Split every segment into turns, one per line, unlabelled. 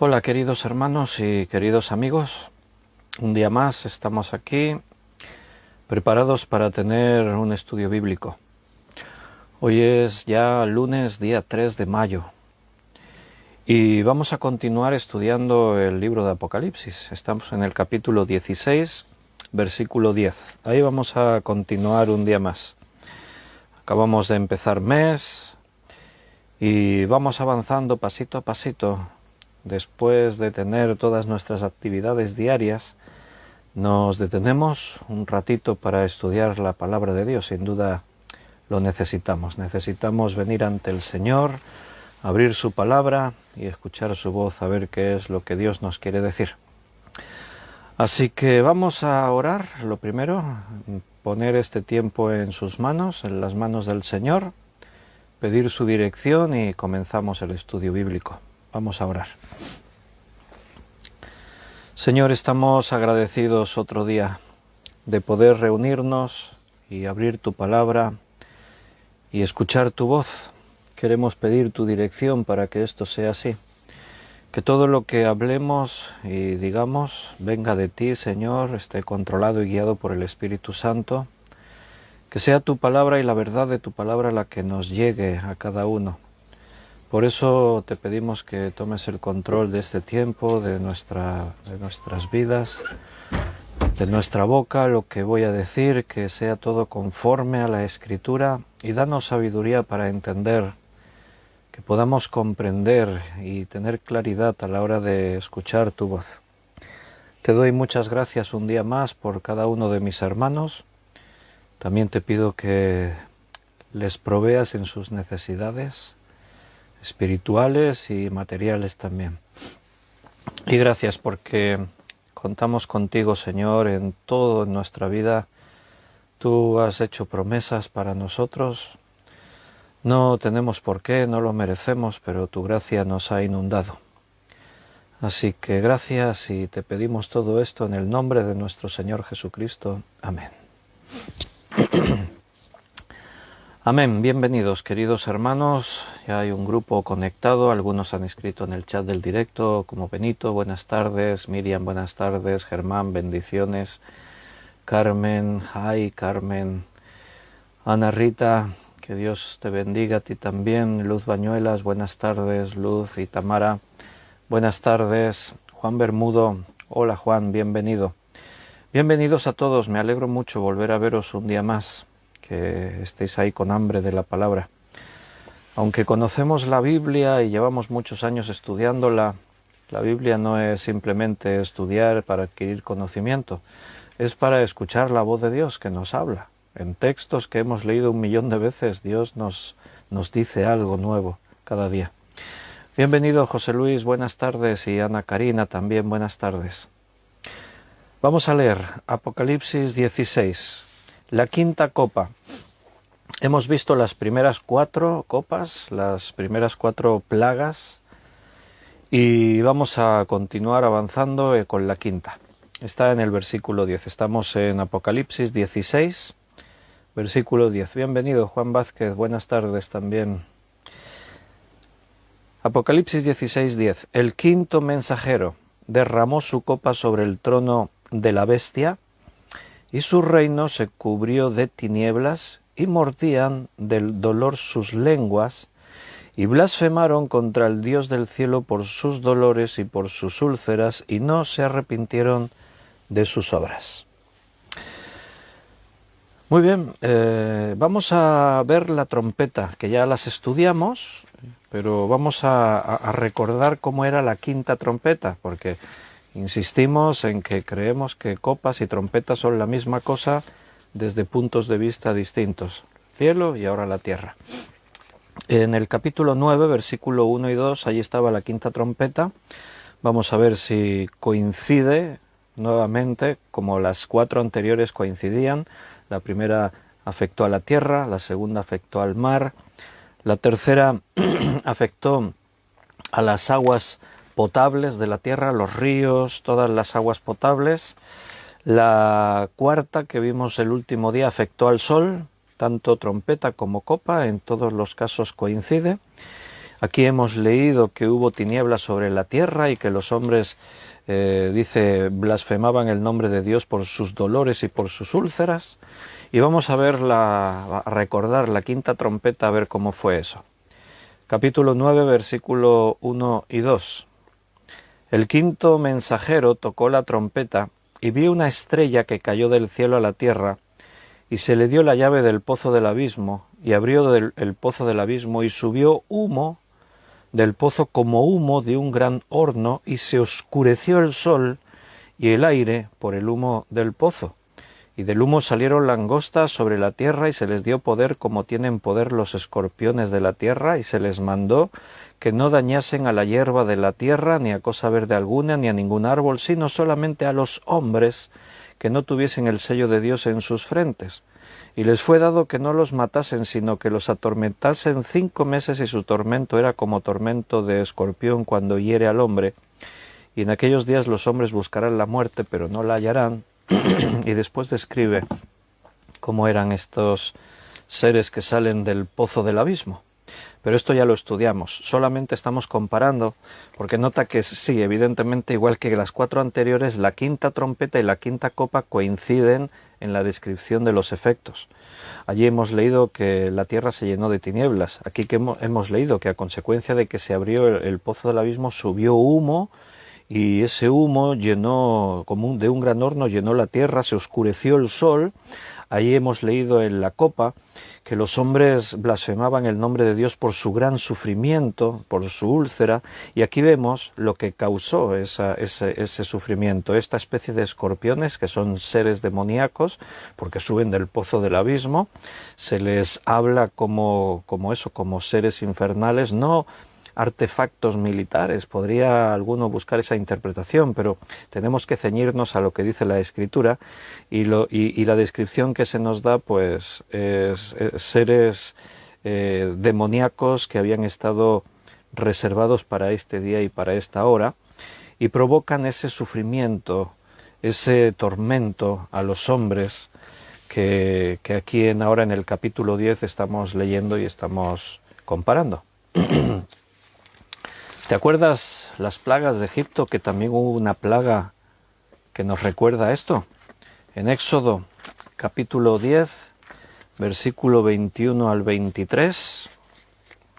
Hola queridos hermanos y queridos amigos, un día más estamos aquí preparados para tener un estudio bíblico. Hoy es ya lunes día 3 de mayo y vamos a continuar estudiando el libro de Apocalipsis. Estamos en el capítulo 16, versículo 10. Ahí vamos a continuar un día más. Acabamos de empezar mes y vamos avanzando pasito a pasito. Después de tener todas nuestras actividades diarias, nos detenemos un ratito para estudiar la palabra de Dios. Sin duda lo necesitamos. Necesitamos venir ante el Señor, abrir su palabra y escuchar su voz, a ver qué es lo que Dios nos quiere decir. Así que vamos a orar. Lo primero, poner este tiempo en sus manos, en las manos del Señor, pedir su dirección y comenzamos el estudio bíblico. Vamos a orar. Señor, estamos agradecidos otro día de poder reunirnos y abrir tu palabra y escuchar tu voz. Queremos pedir tu dirección para que esto sea así. Que todo lo que hablemos y digamos venga de ti, Señor, esté controlado y guiado por el Espíritu Santo. Que sea tu palabra y la verdad de tu palabra la que nos llegue a cada uno. Por eso te pedimos que tomes el control de este tiempo, de nuestras vidas, de nuestra boca, lo que voy a decir, que sea todo conforme a la Escritura y danos sabiduría para entender, que podamos comprender y tener claridad a la hora de escuchar tu voz. Te doy muchas gracias un día más por cada uno de mis hermanos. También te pido que les proveas en sus necesidades espirituales y materiales también. Y gracias porque contamos contigo, Señor, en todo en nuestra vida. Tú has hecho promesas para nosotros. No tenemos por qué, no lo merecemos, pero tu gracia nos ha inundado. Así que gracias y te pedimos todo esto en el nombre de nuestro Señor Jesucristo. Amén. Amén. Bienvenidos, queridos hermanos. Ya hay un grupo conectado. Algunos han escrito en el chat del directo, como Benito, buenas tardes. Miriam, buenas tardes. Germán, bendiciones. Carmen, hi, Carmen. Ana Rita, que Dios te bendiga a ti también. Luz Bañuelas, buenas tardes. Luz y Tamara, buenas tardes. Juan Bermudo, hola Juan, bienvenido. Bienvenidos a todos. Me alegro mucho volver a veros un día más, que estéis ahí con hambre de la palabra. Aunque conocemos la Biblia y llevamos muchos años estudiándola, la Biblia no es simplemente estudiar para adquirir conocimiento, es para escuchar la voz de Dios que nos habla. En textos que hemos leído 1.000.000 de veces, Dios nos dice algo nuevo cada día. Bienvenido José Luis, buenas tardes, y Ana Karina también, buenas tardes. Vamos a leer Apocalipsis 16. La quinta copa. Hemos visto las primeras 4 copas, las primeras 4 plagas, y vamos a continuar avanzando con la quinta. Está en el versículo 10. Estamos en Apocalipsis 16, versículo 10. Bienvenido Juan Vázquez, buenas tardes también. Apocalipsis 16, 10. El quinto mensajero derramó su copa sobre el trono de la bestia, y su reino se cubrió de tinieblas, y mordían del dolor sus lenguas, y blasfemaron contra el Dios del cielo por sus dolores y por sus úlceras, y no se arrepintieron de sus obras. Muy bien, vamos a ver la trompeta, que ya las estudiamos, pero vamos a recordar cómo era la quinta trompeta, porque insistimos en que creemos que copas y trompetas son la misma cosa desde puntos de vista distintos. Cielo y ahora la tierra. En el capítulo 9, versículo 1 y 2, allí estaba la quinta trompeta. Vamos a ver si coincide nuevamente, como las 4 anteriores coincidían. La primera afectó a la tierra, la segunda afectó al mar, la tercera afectó a las aguas potables de la tierra, los ríos, todas las aguas potables. La cuarta, que vimos el último día, afectó al sol, tanto trompeta como copa, en todos los casos coincide. Aquí hemos leído que hubo tinieblas sobre la tierra y que los hombres, dice, blasfemaban el nombre de Dios por sus dolores y por sus úlceras. Y vamos a recordar la quinta trompeta, a ver cómo fue eso. Capítulo 9, versículo 1 y 2. El quinto mensajero tocó la trompeta y vi una estrella que cayó del cielo a la tierra, y se le dio la llave del pozo del abismo, y abrió el pozo del abismo, y subió humo del pozo como humo de un gran horno, y se oscureció el sol y el aire por el humo del pozo. Y del humo salieron langostas sobre la tierra, y se les dio poder como tienen poder los escorpiones de la tierra, y se les mandó que no dañasen a la hierba de la tierra, ni a cosa verde alguna, ni a ningún árbol, sino solamente a los hombres que no tuviesen el sello de Dios en sus frentes. Y les fue dado que no los matasen, sino que los atormentasen 5 meses, y su tormento era como tormento de escorpión cuando hiere al hombre. Y en aquellos días los hombres buscarán la muerte, pero no la hallarán. Y después describe cómo eran estos seres que salen del pozo del abismo. Pero esto ya lo estudiamos, solamente estamos comparando, porque nota que sí, evidentemente, igual que las 4 anteriores, la quinta trompeta y la quinta copa coinciden en la descripción de los efectos. Allí hemos leído que la tierra se llenó de tinieblas, aquí que hemos leído que a consecuencia de que se abrió el pozo del abismo subió humo, y ese humo llenó, como de un gran horno, llenó la tierra, se oscureció el sol. Ahí hemos leído en la copa que los hombres blasfemaban el nombre de Dios por su gran sufrimiento, por su úlcera, y aquí vemos lo que causó ese sufrimiento, esta especie de escorpiones que son seres demoníacos, porque suben del pozo del abismo, se les habla como seres infernales, no artefactos militares. Podría alguno buscar esa interpretación, pero tenemos que ceñirnos a lo que dice la Escritura, y la descripción que se nos da pues es seres demoníacos que habían estado reservados para este día y para esta hora, y provocan ese sufrimiento, ese tormento a los hombres que aquí ahora en el capítulo 10 estamos leyendo y estamos comparando. ¿Te acuerdas las plagas de Egipto, que también hubo una plaga que nos recuerda a esto? En Éxodo capítulo 10, versículo 21 al 23,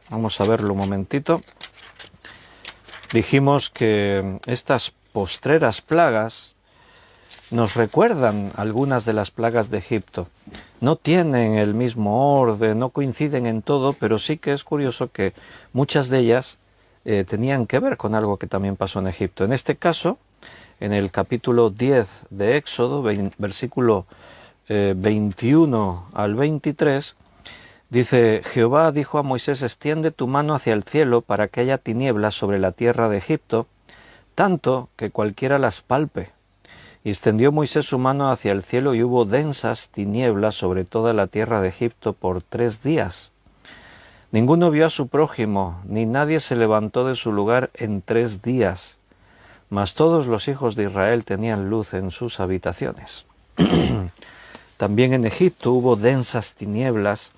vamos a verlo un momentito. Dijimos que estas postreras plagas nos recuerdan algunas de las plagas de Egipto. No tienen el mismo orden, no coinciden en todo, pero sí que es curioso que muchas de ellas tenían que ver con algo que también pasó en Egipto. En este caso, en el capítulo 10 de Éxodo, versículo 21 al 23, dice: Jehová dijo a Moisés: extiende tu mano hacia el cielo para que haya tinieblas sobre la tierra de Egipto, tanto que cualquiera las palpe. Y extendió Moisés su mano hacia el cielo, y hubo densas tinieblas sobre toda la tierra de Egipto por 3 días. Ninguno vio a su prójimo, ni nadie se levantó de su lugar en 3 días, mas todos los hijos de Israel tenían luz en sus habitaciones. También en Egipto hubo densas tinieblas,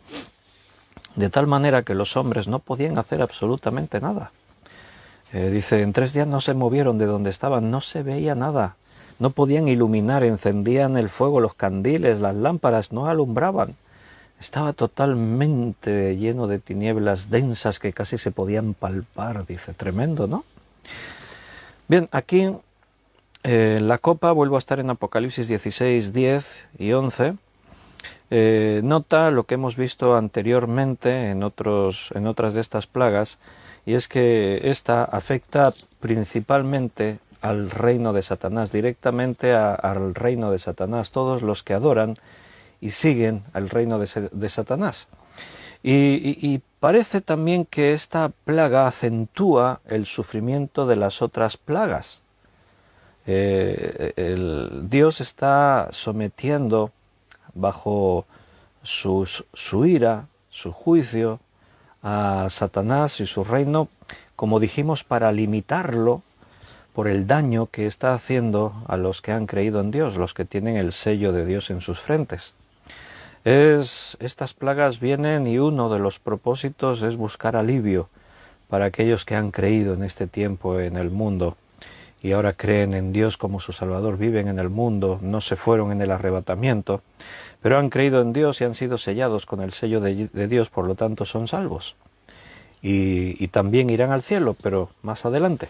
de tal manera que los hombres no podían hacer absolutamente nada. Dice, en 3 días no se movieron de donde estaban, no se veía nada, no podían iluminar, encendían el fuego, los candiles, las lámparas, no alumbraban. Estaba totalmente lleno de tinieblas densas que casi se podían palpar, dice, tremendo, ¿no? Bien, aquí la copa, vuelvo a estar en Apocalipsis 16, 10 y 11, nota lo que hemos visto anteriormente en otras de estas plagas, y es que esta afecta principalmente al reino de Satanás, directamente al reino de Satanás, todos los que adoran y siguen al reino de Satanás. Y parece también que esta plaga acentúa el sufrimiento de las otras plagas. Dios está sometiendo bajo su ira, su juicio, a Satanás y su reino, como dijimos, para limitarlo por el daño que está haciendo a los que han creído en Dios, los que tienen el sello de Dios en sus frentes. Estas plagas vienen, y uno de los propósitos es buscar alivio para aquellos que han creído en este tiempo en el mundo y ahora creen en Dios como su Salvador, viven en el mundo, no se fueron en el arrebatamiento, pero han creído en Dios y han sido sellados con el sello de Dios, por lo tanto son salvos. Y también irán al cielo, pero más adelante.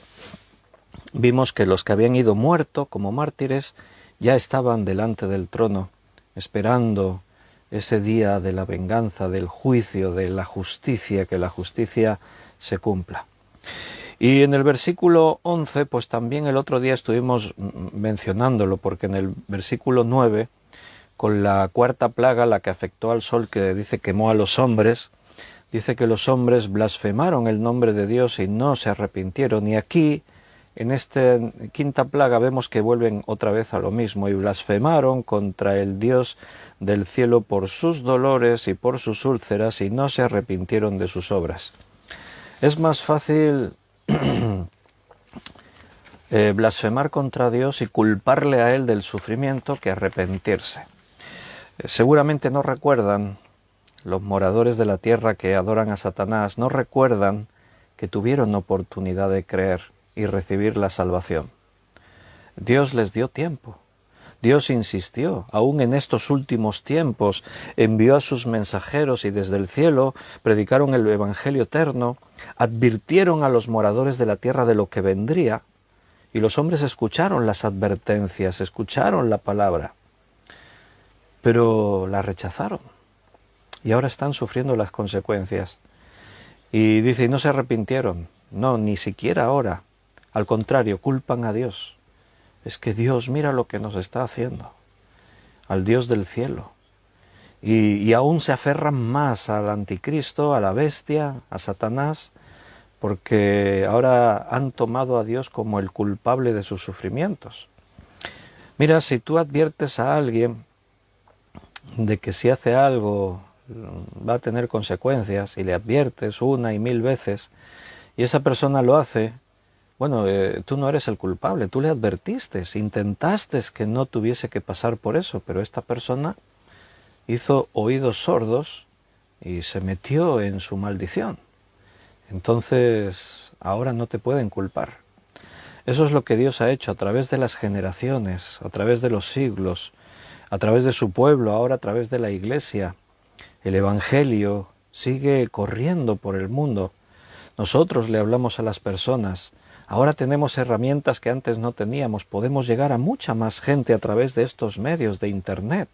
Vimos que los que habían ido muertos como mártires ya estaban delante del trono, esperando ese día de la venganza, del juicio, de la justicia, que la justicia se cumpla. Y en el versículo 11, pues también el otro día estuvimos mencionándolo, porque en el versículo 9, con la cuarta plaga, la que afectó al sol, que dice quemó a los hombres, dice que los hombres blasfemaron el nombre de Dios y no se arrepintieron. Y aquí, en esta quinta plaga, vemos que vuelven otra vez a lo mismo, y blasfemaron contra el Dios del cielo por sus dolores y por sus úlceras, y no se arrepintieron de sus obras. Es más fácil blasfemar contra Dios y culparle a Él del sufrimiento que arrepentirse. Seguramente no recuerdan, los moradores de la tierra que adoran a Satanás, no recuerdan que tuvieron oportunidad de creer y recibir la salvación. Dios les dio tiempo. Dios insistió, aún en estos últimos tiempos, envió a sus mensajeros y desde el cielo predicaron el Evangelio eterno, advirtieron a los moradores de la tierra de lo que vendría, y los hombres escucharon las advertencias, escucharon la palabra, pero la rechazaron, y ahora están sufriendo las consecuencias. Y dice, y no se arrepintieron, no, ni siquiera ahora, al contrario, culpan a Dios. Es que Dios, mira lo que nos está haciendo, al Dios del cielo. Y aún se aferran más al anticristo, a la bestia, a Satanás, porque ahora han tomado a Dios como el culpable de sus sufrimientos. Mira, si tú adviertes a alguien de que si hace algo va a tener consecuencias, y le adviertes una y mil veces, y esa persona lo hace, bueno, tú no eres el culpable, tú le advertiste, intentaste que no tuviese que pasar por eso, pero esta persona hizo oídos sordos y se metió en su maldición. Entonces, ahora no te pueden culpar. Eso es lo que Dios ha hecho a través de las generaciones, a través de los siglos, a través de su pueblo, ahora a través de la Iglesia. El Evangelio sigue corriendo por el mundo. Nosotros le hablamos a las personas. Ahora tenemos herramientas que antes no teníamos. Podemos llegar a mucha más gente a través de estos medios de Internet.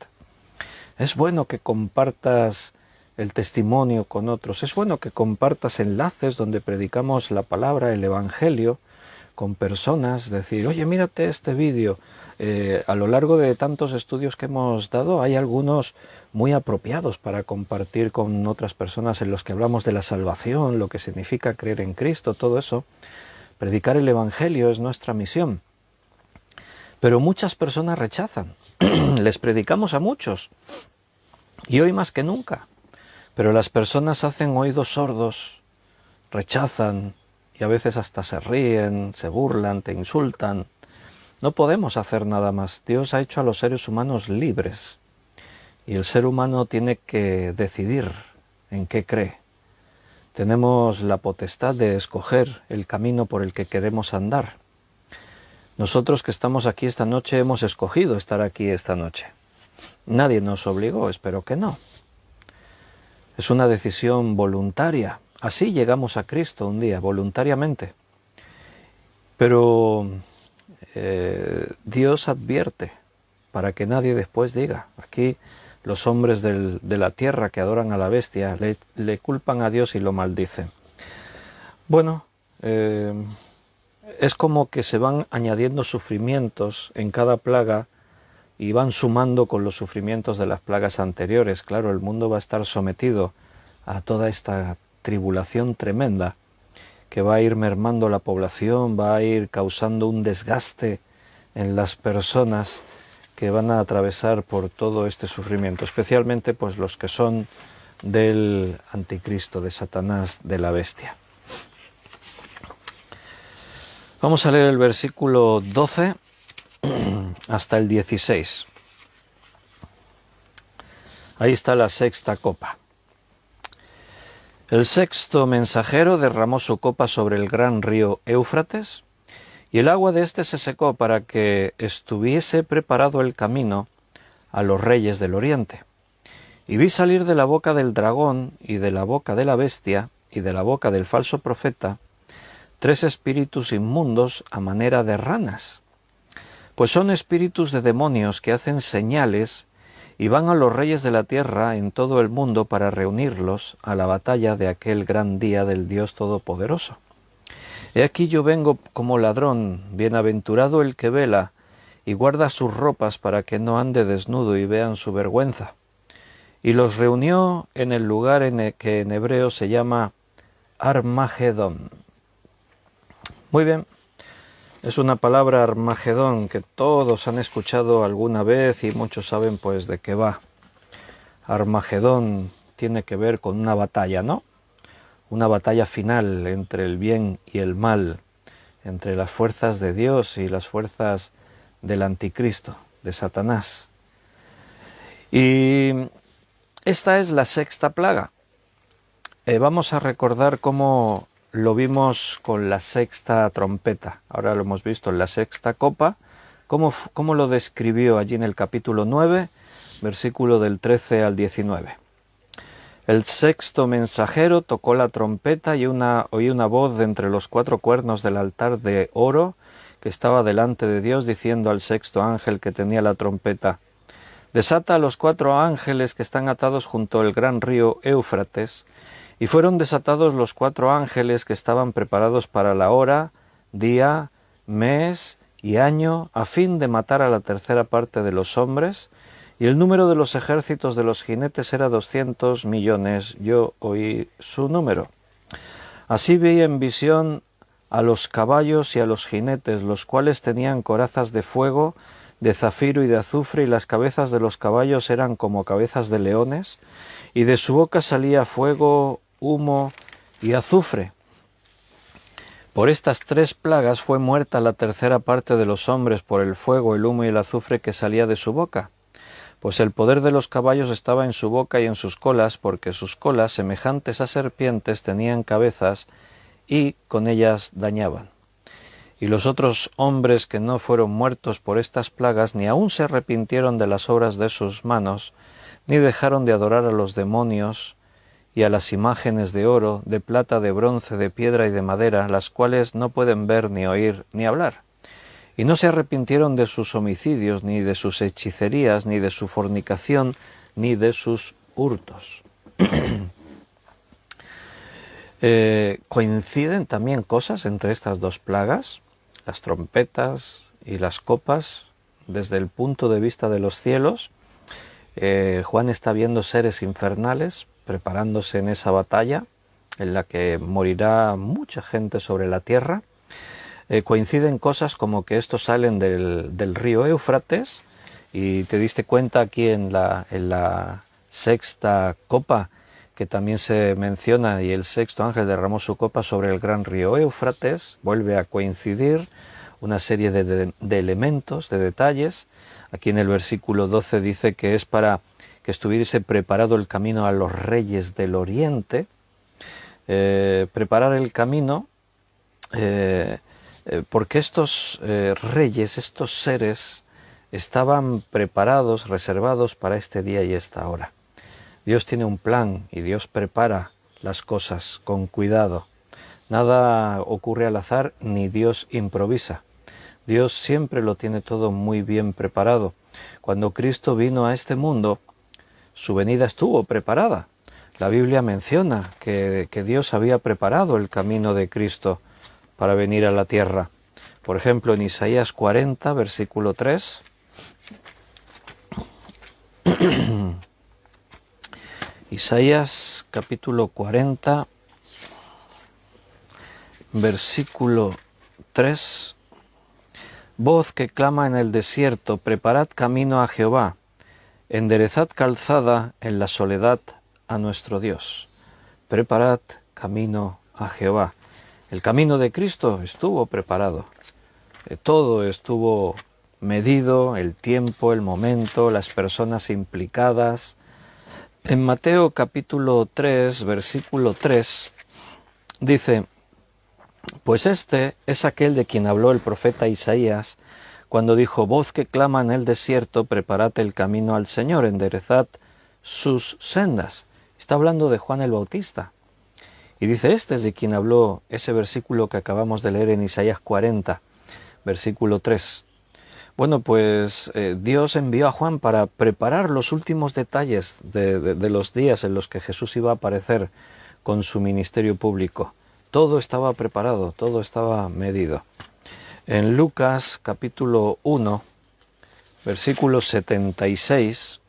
Es bueno que compartas el testimonio con otros. Es bueno que compartas enlaces donde predicamos la palabra, el Evangelio, con personas. Decir, oye, mírate este vídeo. A lo largo de tantos estudios que hemos dado, hay algunos muy apropiados para compartir con otras personas en los que hablamos de la salvación, lo que significa creer en Cristo, todo eso. Predicar el Evangelio es nuestra misión. Pero muchas personas rechazan. Les predicamos a muchos. Y hoy más que nunca. Pero las personas hacen oídos sordos, rechazan y a veces hasta se ríen, se burlan, te insultan. No podemos hacer nada más. Dios ha hecho a los seres humanos libres. Y el ser humano tiene que decidir en qué cree. Tenemos la potestad de escoger el camino por el que queremos andar. Nosotros que estamos aquí esta noche hemos escogido estar aquí esta noche. Nadie nos obligó, espero que no. Es una decisión voluntaria. Así llegamos a Cristo un día, voluntariamente. Pero Dios advierte para que nadie después diga. Aquí los hombres de la tierra que adoran a la bestia le culpan a Dios y lo maldicen. Bueno, es como que se van añadiendo sufrimientos en cada plaga y van sumando con los sufrimientos de las plagas anteriores. Claro, el mundo va a estar sometido a toda esta tribulación tremenda que va a ir mermando la población, va a ir causando un desgaste en las personas que van a atravesar por todo este sufrimiento, especialmente pues los que son del anticristo, de Satanás, de la bestia. Vamos a leer el versículo 12 hasta el 16. Ahí está la sexta copa. El sexto mensajero derramó su copa sobre el gran río Éufrates, y el agua de éste se secó para que estuviese preparado el camino a los reyes del oriente. Y vi salir de la boca del dragón, y de la boca de la bestia, y de la boca del falso profeta, 3 espíritus inmundos a manera de ranas, pues son espíritus de demonios que hacen señales y van a los reyes de la tierra en todo el mundo para reunirlos a la batalla de aquel gran día del Dios Todopoderoso. He aquí yo vengo como ladrón, bienaventurado el que vela y guarda sus ropas para que no ande desnudo y vean su vergüenza. Y los reunió en el lugar en el que en hebreo se llama Armagedón. Muy bien, es una palabra Armagedón que todos han escuchado alguna vez y muchos saben pues de qué va. Armagedón tiene que ver con una batalla, ¿no? Una batalla final entre el bien y el mal, entre las fuerzas de Dios y las fuerzas del anticristo, de Satanás. Y esta es la sexta plaga. Vamos a recordar cómo lo vimos con la sexta trompeta. Ahora lo hemos visto en la sexta copa. Cómo lo describió allí en el capítulo 9, versículo del 13 al 19. El sexto mensajero tocó la trompeta y oí una voz de entre los 4 cuernos del altar de oro que estaba delante de Dios, diciendo al sexto ángel que tenía la trompeta: desata a los 4 ángeles que están atados junto al gran río Éufrates. Y fueron desatados los 4 ángeles que estaban preparados para la hora, día, mes y año, a fin de matar a la tercera parte de los hombres, y el número de los ejércitos de los jinetes era 200 millones. Yo oí su número. Así vi en visión a los caballos y a los jinetes, los cuales tenían corazas de fuego, de zafiro y de azufre, y las cabezas de los caballos eran como cabezas de leones, y de su boca salía fuego, humo y azufre. Por estas 3 plagas fue muerta la tercera parte de los hombres por el fuego, el humo y el azufre que salía de su boca. Pues el poder de los caballos estaba en su boca y en sus colas, porque sus colas, semejantes a serpientes, tenían cabezas y con ellas dañaban. Y los otros hombres que no fueron muertos por estas plagas, ni aun se arrepintieron de las obras de sus manos, ni dejaron de adorar a los demonios y a las imágenes de oro, de plata, de bronce, de piedra y de madera, las cuales no pueden ver, ni oír, ni hablar. Y no se arrepintieron de sus homicidios, ni de sus hechicerías, ni de su fornicación, ni de sus hurtos. Coinciden también cosas entre estas 2 plagas, las trompetas y las copas, desde el punto de vista de los cielos. Juan está viendo seres infernales preparándose en esa batalla en la que morirá mucha gente sobre la tierra. Coinciden cosas como que estos salen del río Éufrates, y te diste cuenta aquí en la sexta copa que también se menciona, y el sexto ángel derramó su copa sobre el gran río Éufrates. Vuelve a coincidir una serie de elementos, de detalles. Aquí en el versículo 12 dice que es para que estuviese preparado el camino a los reyes del oriente. Preparar el camino, porque estos reyes, estos seres, estaban preparados, reservados para este día y esta hora. Dios tiene un plan y Dios prepara las cosas con cuidado. Nada ocurre al azar, ni Dios improvisa. Dios siempre lo tiene todo muy bien preparado. Cuando Cristo vino a este mundo, su venida estuvo preparada. La Biblia menciona que Dios había preparado el camino de Cristo para venir a la tierra. Por ejemplo, en Isaías 40, versículo 3. Isaías capítulo 40, versículo 3. Voz que clama en el desierto, preparad camino a Jehová, enderezad calzada en la soledad a nuestro Dios. Preparad camino a Jehová. El camino de Cristo estuvo preparado. Todo estuvo medido, el tiempo, el momento, las personas implicadas. En Mateo capítulo 3, versículo 3, dice: pues este es aquel de quien habló el profeta Isaías, cuando dijo: voz que clama en el desierto, preparad el camino al Señor, enderezad sus sendas. Está hablando de Juan el Bautista. Y dice: este es de quien habló ese versículo que acabamos de leer en Isaías 40, versículo 3. Bueno, pues Dios envió a Juan para preparar los últimos detalles de los días en los que Jesús iba a aparecer con su ministerio público. Todo estaba preparado, todo estaba medido. En Lucas capítulo 1, versículo 76,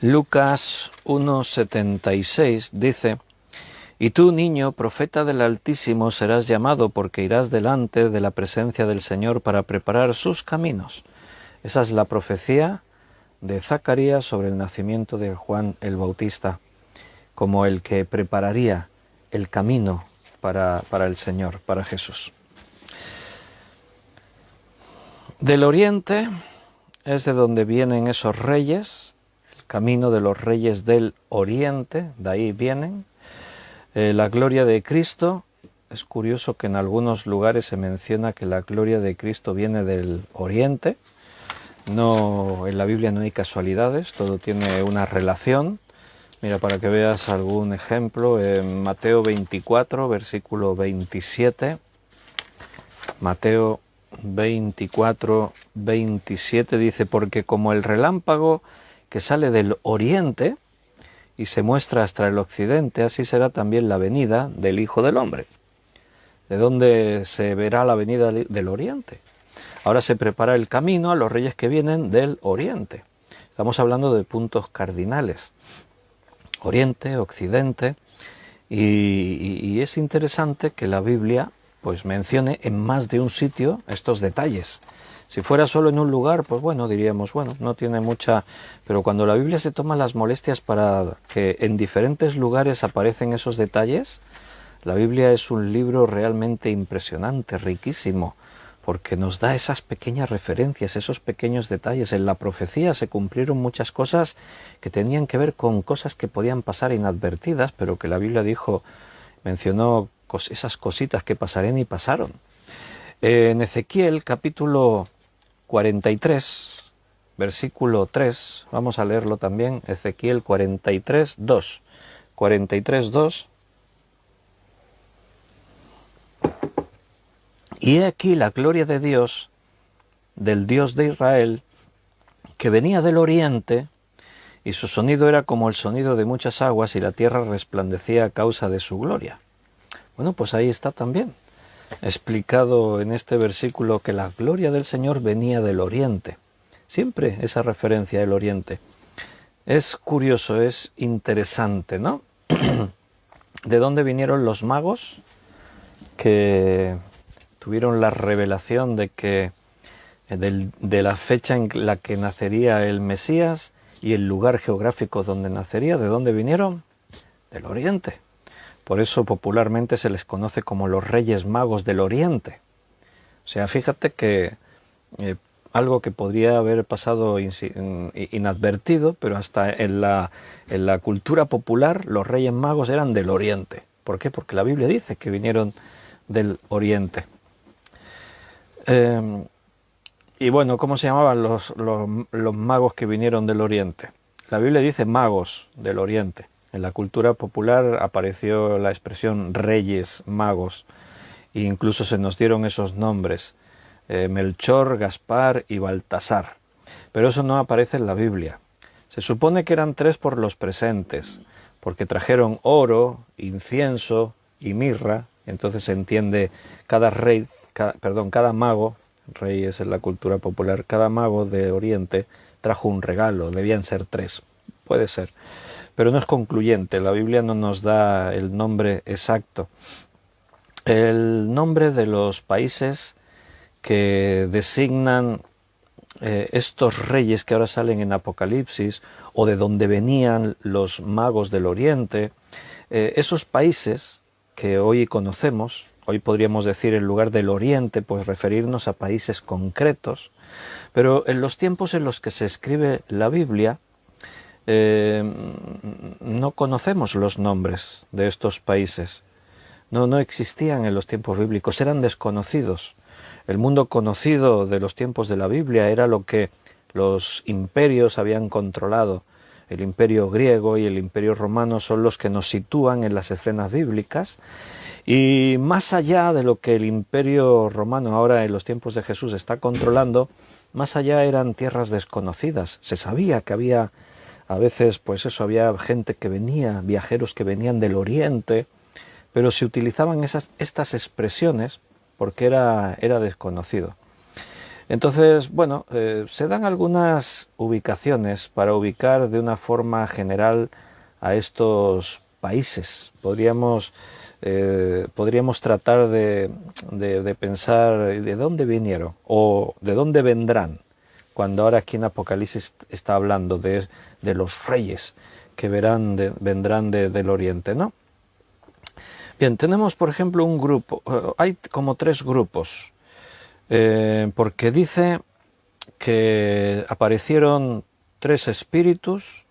Lucas 1:76 dice: y tú, niño, profeta del Altísimo, serás llamado, porque irás delante de la presencia del Señor para preparar sus caminos. Esa es la profecía de Zacarías sobre el nacimiento de Juan el Bautista, como el que prepararía el camino para el Señor, para Jesús. Del oriente es de donde vienen esos reyes, el camino de los reyes del oriente, de ahí vienen. La gloria de Cristo, es curioso que en algunos lugares se menciona que la gloria de Cristo viene del oriente. No, en la Biblia no hay casualidades, todo tiene una relación. Mira, para que veas algún ejemplo, en Mateo 24, versículo 27, Mateo 24, 27 dice: porque como el relámpago que sale del oriente y se muestra hasta el occidente, así será también la venida del Hijo del Hombre. ¿De dónde se verá la venida del oriente? Ahora se prepara el camino a los reyes que vienen del oriente. Estamos hablando de puntos cardinales: oriente, occidente, y es interesante que la Biblia pues mencione en más de un sitio estos detalles. Si fuera solo en un lugar, pues bueno, diríamos, bueno, no tiene mucha... Pero cuando la Biblia se toma las molestias para que en diferentes lugares aparecen esos detalles, la Biblia es un libro realmente impresionante, riquísimo, porque nos da esas pequeñas referencias, esos pequeños detalles. En la profecía se cumplieron muchas cosas que tenían que ver con cosas que podían pasar inadvertidas, pero que la Biblia mencionó esas cositas que pasarían y pasaron. En Ezequiel capítulo 43, versículo 3, vamos a leerlo también, Ezequiel 43, 2. 43, 2. Y he aquí la gloria de Dios, del Dios de Israel, que venía del oriente, y su sonido era como el sonido de muchas aguas, y la tierra resplandecía a causa de su gloria. Bueno, pues ahí está también explicado en este versículo que la gloria del Señor venía del oriente. Siempre esa referencia al oriente. Es curioso, es interesante, ¿no? ¿De dónde vinieron los magos que tuvieron la revelación de que de la fecha en la que nacería el Mesías y el lugar geográfico donde nacería? ¿De dónde vinieron? Del oriente. Por eso popularmente se les conoce como los Reyes Magos del Oriente. O sea, fíjate que algo que podría haber pasado inadvertido, pero hasta en la cultura popular los Reyes Magos eran del Oriente. ¿Por qué? Porque la Biblia dice que vinieron del Oriente. Y bueno, ¿cómo se llamaban los magos que vinieron del Oriente? La Biblia dice magos del Oriente. En la cultura popular apareció la expresión Reyes Magos, e incluso se nos dieron esos nombres, Melchor, Gaspar y Baltasar. Pero eso no aparece en la Biblia. Se supone que eran 3 por los presentes, porque trajeron oro, incienso y mirra. Entonces se entiende cada mago, reyes en la cultura popular, cada mago de Oriente trajo un regalo, debían ser 3, puede ser. Pero no es concluyente, la Biblia no nos da el nombre exacto. El nombre de los países que designan estos reyes que ahora salen en Apocalipsis, o de donde venían los magos del Oriente, esos países que hoy conocemos hoy podríamos decir en lugar del Oriente, pues referirnos a países concretos, pero en los tiempos en los que se escribe la Biblia, no conocemos los nombres de estos países. No existían en los tiempos bíblicos, eran desconocidos. El mundo conocido de los tiempos de la Biblia era lo que los imperios habían controlado. El imperio griego y el imperio romano son los que nos sitúan en las escenas bíblicas. Y más allá de lo que el imperio romano ahora en los tiempos de Jesús está controlando, más allá eran tierras desconocidas. Se sabía que había, a veces, pues eso, había gente que venía, viajeros que venían del Oriente, pero se utilizaban estas expresiones porque era desconocido. Entonces, bueno, se dan algunas ubicaciones para ubicar de una forma general a estos países. Podríamos tratar de pensar de dónde vinieron o de dónde vendrán, cuando ahora aquí en Apocalipsis está hablando de los reyes que vendrán del Oriente, ¿no? Bien, tenemos por ejemplo un grupo, hay como 3 grupos, porque dice que aparecieron 3 espíritus,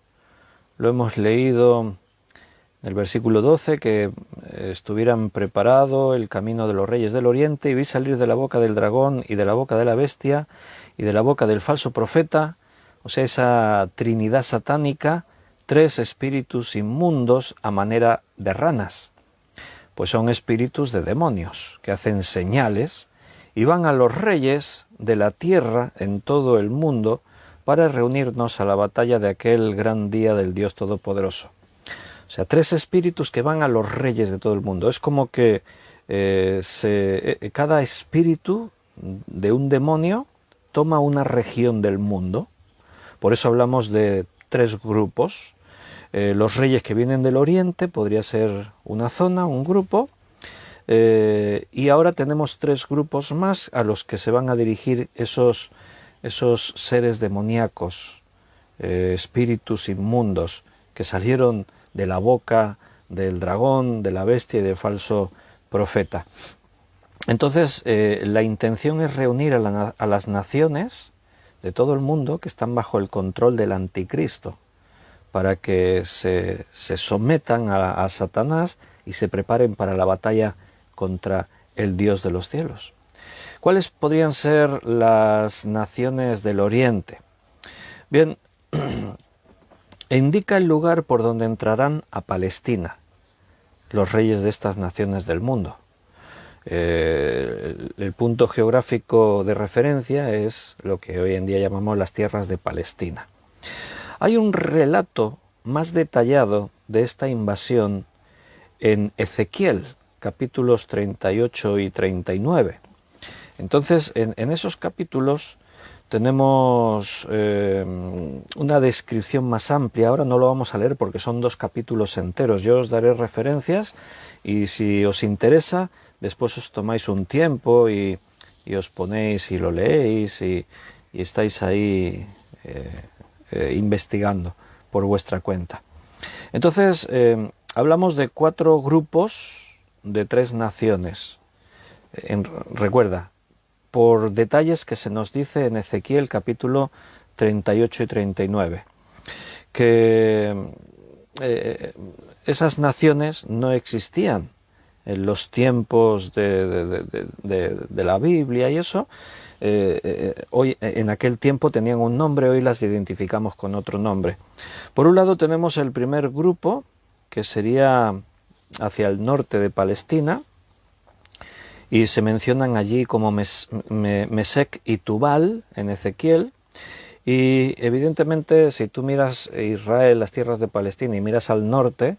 lo hemos leído en el versículo 12, que estuvieran preparado el camino de los reyes del Oriente, y vi salir de la boca del dragón y de la boca de la bestia y de la boca del falso profeta, o sea, esa trinidad satánica, 3 espíritus inmundos a manera de ranas. Pues son espíritus de demonios que hacen señales y van a los reyes de la tierra en todo el mundo para reunirnos a la batalla de aquel gran día del Dios Todopoderoso. O sea, 3 espíritus que van a los reyes de todo el mundo. Es como que cada espíritu de un demonio toma una región del mundo. Por eso hablamos de 3 grupos. Los reyes que vienen del Oriente podría ser una zona, un grupo, y ahora tenemos 3 grupos más a los que se van a dirigir esos seres demoníacos, espíritus inmundos que salieron de la boca del dragón, de la bestia y del falso profeta. Entonces, la intención es reunir a las naciones de todo el mundo que están bajo el control del anticristo, para que se sometan a Satanás y se preparen para la batalla contra el Dios de los cielos. ¿Cuáles podrían ser las naciones del Oriente? Bien, indica el lugar por donde entrarán a Palestina los reyes de estas naciones del mundo. El punto geográfico de referencia es lo que hoy en día llamamos las tierras de Palestina. Hay un relato más detallado de esta invasión en Ezequiel, capítulos 38 y 39. Entonces, en esos capítulos tenemos una descripción más amplia. Ahora no lo vamos a leer porque son 2 capítulos enteros. Yo os daré referencias y si os interesa, después os tomáis un tiempo y os ponéis y lo leéis y estáis ahí investigando por vuestra cuenta. Entonces, hablamos de 4 grupos de 3 naciones. Recuerda, por detalles que se nos dice en Ezequiel capítulo 38 y 39, que esas naciones no existían en los tiempos de la Biblia y eso. Hoy, en aquel tiempo tenían un nombre, hoy las identificamos con otro nombre. Por un lado tenemos el primer grupo, que sería hacia el norte de Palestina, y se mencionan allí como Mesec y Tubal en Ezequiel, y evidentemente si tú miras Israel, las tierras de Palestina, y miras al norte,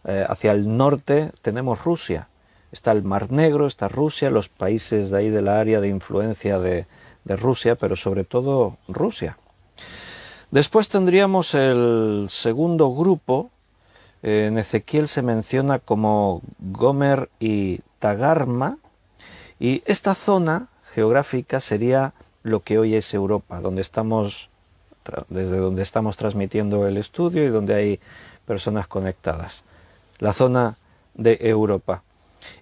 hacia el norte tenemos Rusia. Está el Mar Negro, está Rusia, los países de ahí de la área de influencia de Rusia, pero sobre todo Rusia. Después tendríamos el segundo grupo, en Ezequiel se menciona como Gomer y Tagarma, y esta zona geográfica sería lo que hoy es Europa, desde donde estamos transmitiendo el estudio y donde hay personas conectadas. La zona de Europa.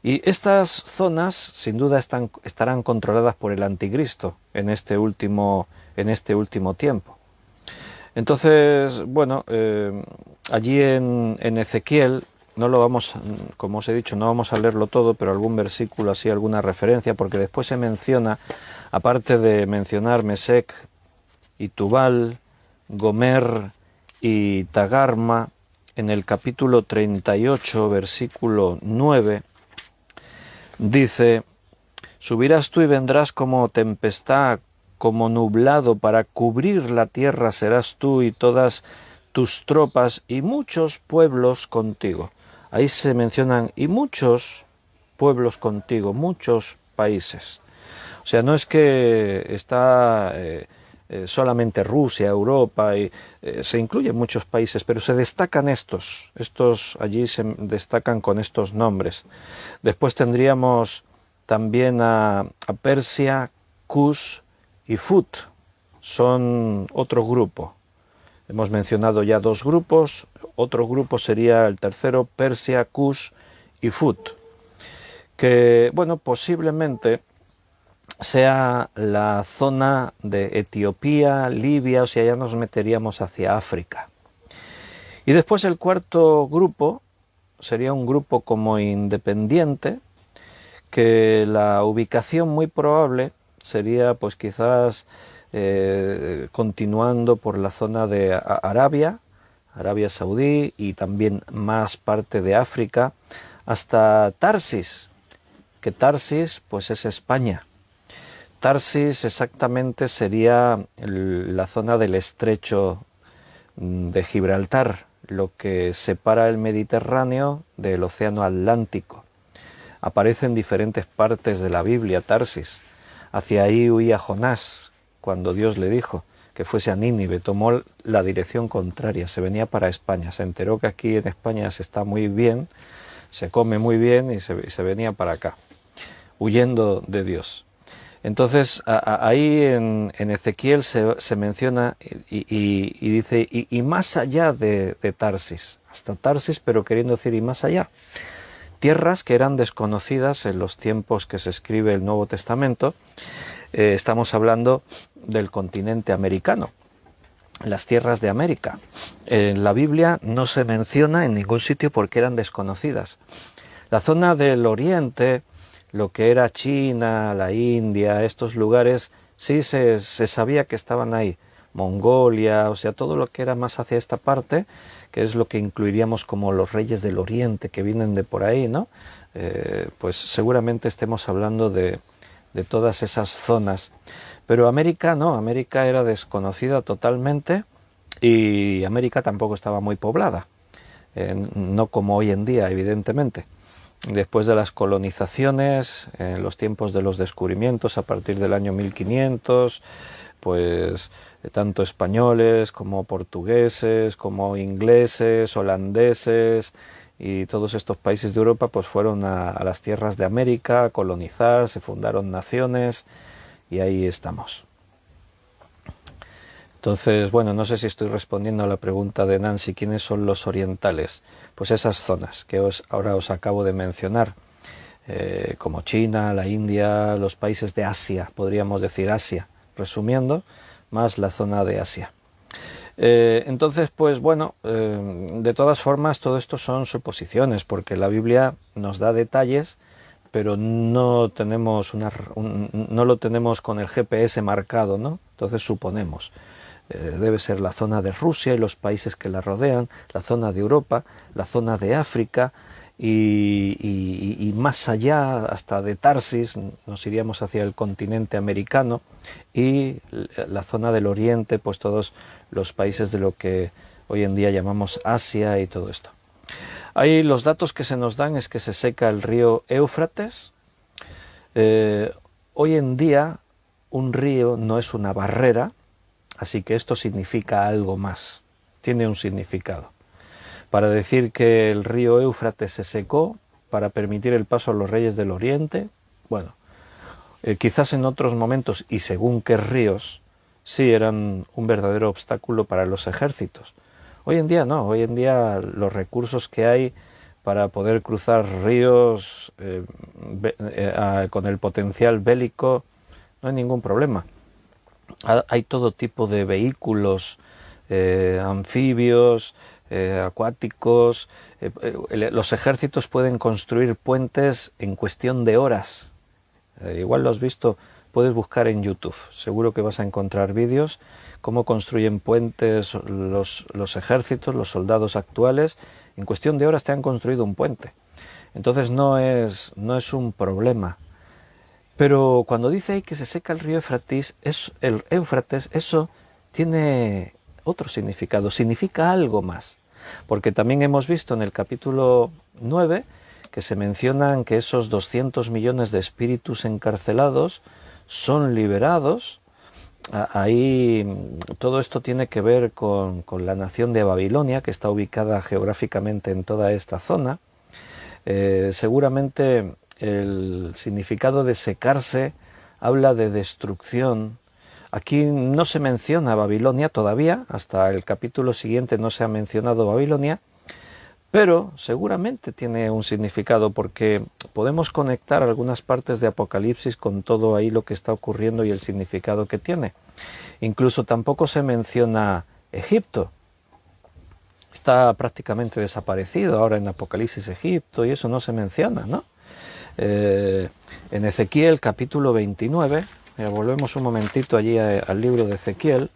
Y estas zonas sin duda estarán controladas por el anticristo en este último tiempo. Entonces, bueno, allí en Ezequiel, no lo vamos, como os he dicho, no vamos a leerlo todo, pero algún versículo así, alguna referencia, porque después se menciona, aparte de mencionar Mesec y Tubal, Gomer y Tagarma, en el capítulo 38, versículo 9, dice: subirás tú y vendrás como tempestad, como nublado, para cubrir la tierra serás tú y todas tus tropas y muchos pueblos contigo. Ahí se mencionan y muchos pueblos contigo, muchos países. O sea, no es que está solamente Rusia, Europa, y se incluyen muchos países, pero se destacan estos allí se destacan con estos nombres. Después tendríamos también a Persia, Cus y Fut, son otro grupo. Hemos mencionado ya dos grupos, otro grupo sería el tercero, Persia, Cus y Fut, que, bueno, posiblemente sea la zona de Etiopía, Libia, o sea, ya nos meteríamos hacia África. Y después el cuarto grupo sería un grupo como independiente, que la ubicación muy probable sería pues quizás continuando por la zona de Arabia Saudí y también más parte de África, hasta Tarsis, que Tarsis pues es España. Tarsis exactamente sería la zona del estrecho de Gibraltar, lo que separa el Mediterráneo del océano Atlántico. Aparece en diferentes partes de la Biblia Tarsis. Hacia ahí huía Jonás cuando Dios le dijo que fuese a Nínive, tomó la dirección contraria, se venía para España, se enteró que aquí en España se está muy bien, se come muy bien y se venía para acá, huyendo de Dios. Entonces ahí en Ezequiel se menciona y dice y más allá de Tarsis, hasta Tarsis, pero queriendo decir y más allá. Tierras que eran desconocidas en los tiempos que se escribe el Nuevo Testamento. Estamos hablando del continente americano, las tierras de América. En la Biblia no se menciona en ningún sitio porque eran desconocidas. La zona del oriente, lo que era China, la India, estos lugares, sí se sabía que estaban ahí. Mongolia, o sea, todo lo que era más hacia esta parte, que es lo que incluiríamos como los reyes del oriente, que vienen de por ahí, ¿no? Pues seguramente estemos hablando de todas esas zonas. Pero América no, América era desconocida totalmente y América tampoco estaba muy poblada, no como hoy en día, evidentemente. Después de las colonizaciones, en los tiempos de los descubrimientos, a partir del año 1500, pues tanto españoles como portugueses, como ingleses, holandeses y todos estos países de Europa pues fueron a las tierras de América a colonizar, se fundaron naciones y ahí estamos. Entonces, bueno, no sé si estoy respondiendo a la pregunta de Nancy, ¿quiénes son los orientales? Pues esas zonas que ahora os acabo de mencionar, como China, la India, los países de Asia, podríamos decir Asia, resumiendo, más la zona de Asia. Entonces, pues bueno, de todas formas, todo esto son suposiciones, porque la Biblia nos da detalles, pero no tenemos no lo tenemos con el GPS marcado, ¿no? Entonces suponemos. Debe ser la zona de Rusia y los países que la rodean, la zona de Europa, la zona de África y más allá, hasta de Tarsis, nos iríamos hacia el continente americano y la zona del oriente, pues todos los países de lo que hoy en día llamamos Asia y todo esto. Ahí los datos que se nos dan es que se seca el río Éufrates. Hoy en día un río no es una barrera, así que esto significa algo más, tiene un significado. Para decir que el río Éufrates se secó para permitir el paso a los reyes del Oriente, bueno, quizás en otros momentos y según qué ríos, sí eran un verdadero obstáculo para los ejércitos. Hoy en día no, hoy en día los recursos que hay para poder cruzar ríos con el potencial bélico, no hay ningún problema. Hay todo tipo de vehículos, anfibios, acuáticos. Los ejércitos pueden construir puentes en cuestión de horas. Igual lo has visto, puedes buscar en YouTube, seguro que vas a encontrar vídeos cómo construyen puentes los ejércitos, los soldados actuales. En cuestión de horas te han construido un puente. Entonces no es un problema. Pero cuando dice ahí que se seca el río Éufrates, eso tiene otro significado, significa algo más. Porque también hemos visto en el capítulo 9 que se mencionan que esos 200 millones de espíritus encarcelados son liberados. Ahí todo esto tiene que ver con la nación de Babilonia, que está ubicada geográficamente en toda esta zona. Seguramente el significado de secarse habla de destrucción. Aquí no se menciona Babilonia todavía, hasta el capítulo siguiente no se ha mencionado Babilonia, pero seguramente tiene un significado porque podemos conectar algunas partes de Apocalipsis con todo ahí lo que está ocurriendo y el significado que tiene. Incluso tampoco se menciona Egipto. Está prácticamente desaparecido ahora en Apocalipsis Egipto y eso no se menciona, ¿no? En Ezequiel capítulo 29, volvemos un momentito allí al libro de Ezequiel,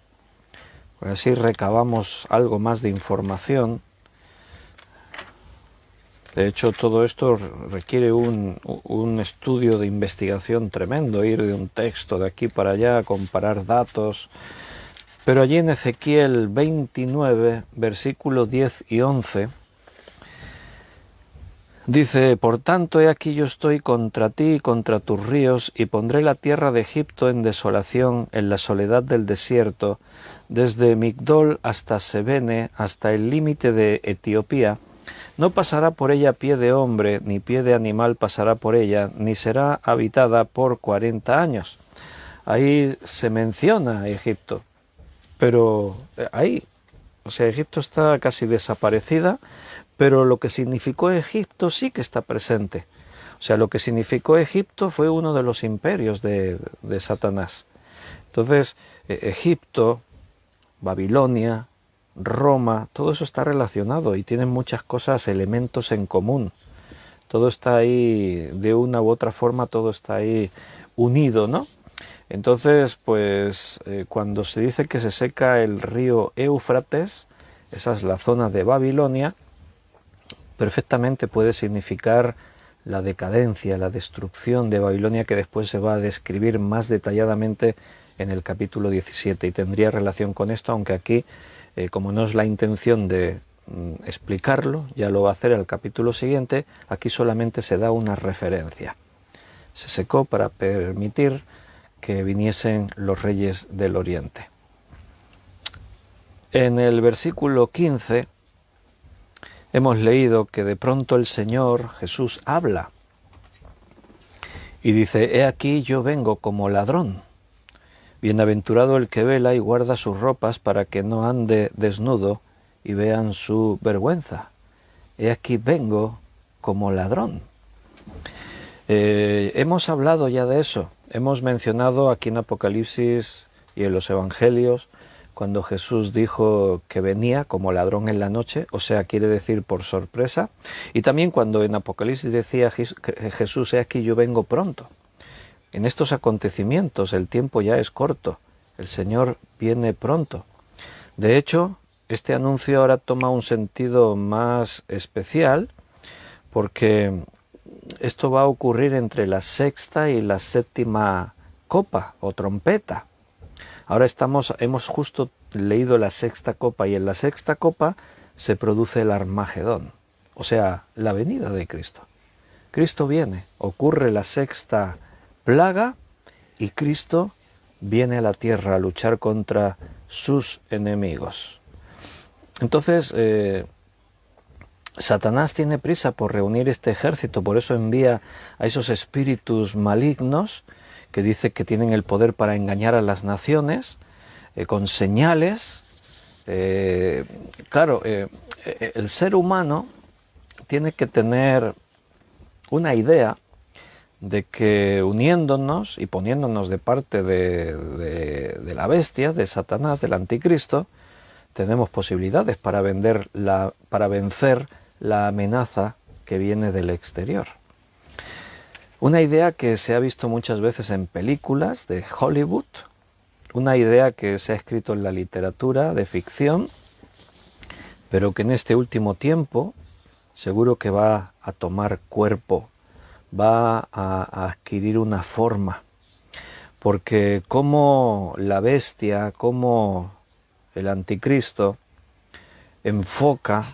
pues así recabamos algo más de información. De hecho, todo esto requiere un estudio de investigación tremendo, ir de un texto de aquí para allá, comparar datos. Pero allí en Ezequiel 29, versículos 10 y 11, dice: por tanto, he aquí yo estoy contra ti y contra tus ríos, y pondré la tierra de Egipto en desolación, en la soledad del desierto, desde Migdol hasta Sebene, hasta el límite de Etiopía. No pasará por ella pie de hombre, ni pie de animal pasará por ella, ni será habitada por 40 años. Ahí se menciona Egipto, pero ahí, o sea, Egipto está casi desaparecida, pero lo que significó Egipto sí que está presente. O sea, lo que significó Egipto fue uno de los imperios de Satanás. Entonces, Egipto, Babilonia, Roma, todo eso está relacionado y tienen muchas cosas, elementos en común. Todo está ahí, de una u otra forma, todo está ahí unido, ¿no? Entonces, pues, cuando se dice que se seca el río Éufrates, esa es la zona de Babilonia, perfectamente puede significar la decadencia, la destrucción de Babilonia, que después se va a describir más detalladamente en el capítulo 17 y tendría relación con esto, aunque aquí, como no es la intención de explicarlo, ya lo va a hacer el capítulo siguiente, aquí solamente se da una referencia. Se secó para permitir que viniesen los reyes del Oriente. En el versículo 15 hemos leído que de pronto el Señor Jesús habla y dice: he aquí yo vengo como ladrón. Bienaventurado el que vela y guarda sus ropas para que no ande desnudo y vean su vergüenza. He aquí vengo como ladrón. Hemos hablado ya de eso. Hemos mencionado aquí en Apocalipsis y en los Evangelios cuando Jesús dijo que venía como ladrón en la noche, o sea, quiere decir por sorpresa. Y también cuando en Apocalipsis decía Jesús: he aquí yo vengo pronto. En estos acontecimientos el tiempo ya es corto, el Señor viene pronto. De hecho, este anuncio ahora toma un sentido más especial porque esto va a ocurrir entre la sexta y la séptima copa o trompeta. Ahora hemos justo leído la sexta copa y en la sexta copa se produce el Armagedón, o sea, la venida de Cristo. Cristo viene, ocurre la sexta plaga y Cristo viene a la tierra a luchar contra sus enemigos. Entonces, Satanás tiene prisa por reunir este ejército, por eso envía a esos espíritus malignos que dice que tienen el poder para engañar a las naciones, con señales. El ser humano tiene que tener una idea de que uniéndonos y poniéndonos de parte de la bestia, de Satanás, del anticristo, tenemos posibilidades para vencer la amenaza que viene del exterior. Una idea que se ha visto muchas veces en películas de Hollywood, una idea que se ha escrito en la literatura de ficción, pero que en este último tiempo seguro que va a tomar cuerpo, va a adquirir una forma, porque como la bestia, como el anticristo enfoca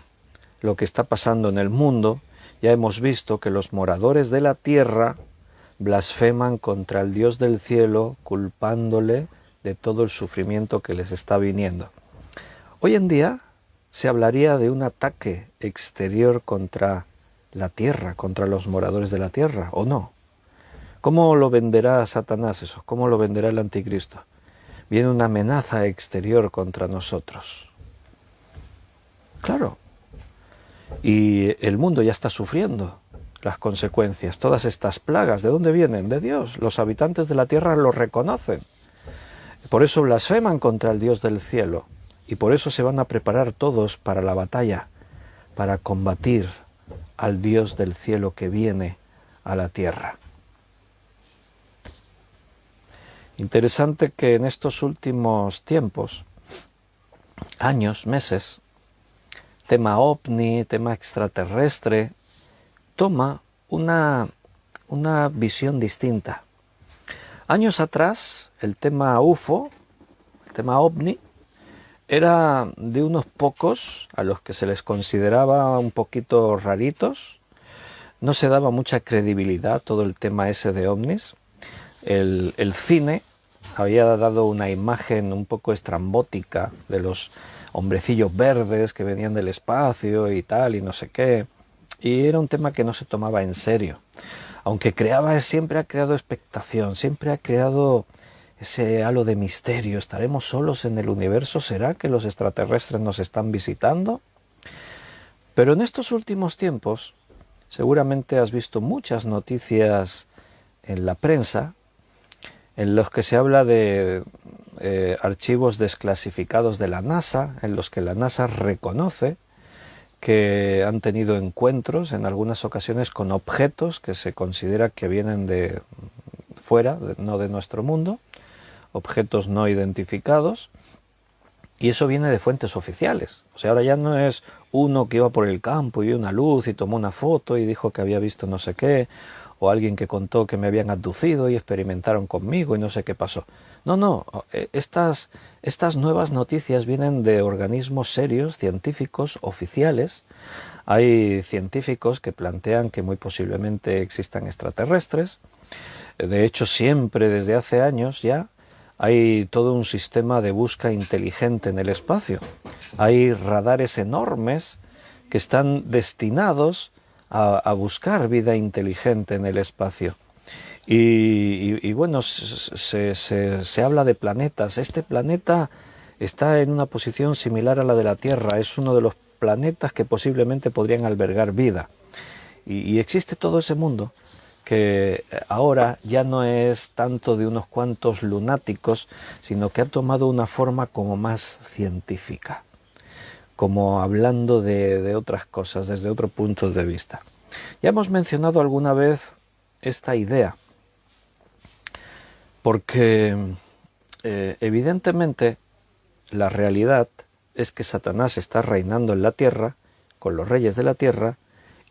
lo que está pasando en el mundo, ya hemos visto que los moradores de la tierra blasfeman contra el Dios del cielo, culpándole de todo el sufrimiento que les está viniendo. Hoy en día se hablaría de un ataque exterior contra la tierra, contra los moradores de la tierra, ¿o no? ¿Cómo lo venderá Satanás eso? ¿Cómo lo venderá el anticristo? Viene una amenaza exterior contra nosotros. Claro. Y el mundo ya está sufriendo las consecuencias. Todas estas plagas, ¿de dónde vienen? De Dios. Los habitantes de la tierra lo reconocen. Por eso blasfeman contra el Dios del cielo. Y por eso se van a preparar todos para la batalla, para combatir al Dios del cielo que viene a la tierra. Interesante que en estos últimos tiempos, años, meses, tema ovni, tema extraterrestre, toma una visión distinta. Años atrás, el tema UFO, el tema ovni, era de unos pocos a los que se les consideraba un poquito raritos. No se daba mucha credibilidad a todo el tema ese de ovnis. El cine había dado una imagen un poco estrambótica de los hombrecillos verdes que venían del espacio y tal y no sé qué. Y era un tema que no se tomaba en serio. Aunque siempre ha creado expectación, siempre ha creado ese halo de misterio. ¿Estaremos solos en el universo? ¿Será que los extraterrestres nos están visitando? Pero en estos últimos tiempos, seguramente has visto muchas noticias en la prensa en los que se habla de archivos desclasificados de la NASA, en los que la NASA reconoce que han tenido encuentros en algunas ocasiones con objetos que se considera que vienen de fuera, no de nuestro mundo, objetos no identificados, y eso viene de fuentes oficiales. O sea, ahora ya no es uno que iba por el campo y vio una luz y tomó una foto y dijo que había visto no sé qué, o alguien que contó que me habían abducido y experimentaron conmigo y no sé qué pasó. No, estas nuevas noticias vienen de organismos serios, científicos, oficiales. Hay científicos que plantean que muy posiblemente existan extraterrestres. De hecho, siempre desde hace años ya hay todo un sistema de búsqueda inteligente en el espacio. Hay radares enormes que están destinados a buscar vida inteligente en el espacio. Y bueno, se habla de planetas. Este planeta está en una posición similar a la de la Tierra. Es uno de los planetas que posiblemente podrían albergar vida. Y existe todo ese mundo que ahora ya no es tanto de unos cuantos lunáticos, sino que ha tomado una forma como más científica, como hablando de otras cosas, desde otro punto de vista. Ya hemos mencionado alguna vez esta idea, porque evidentemente la realidad es que Satanás está reinando en la tierra, con los reyes de la tierra,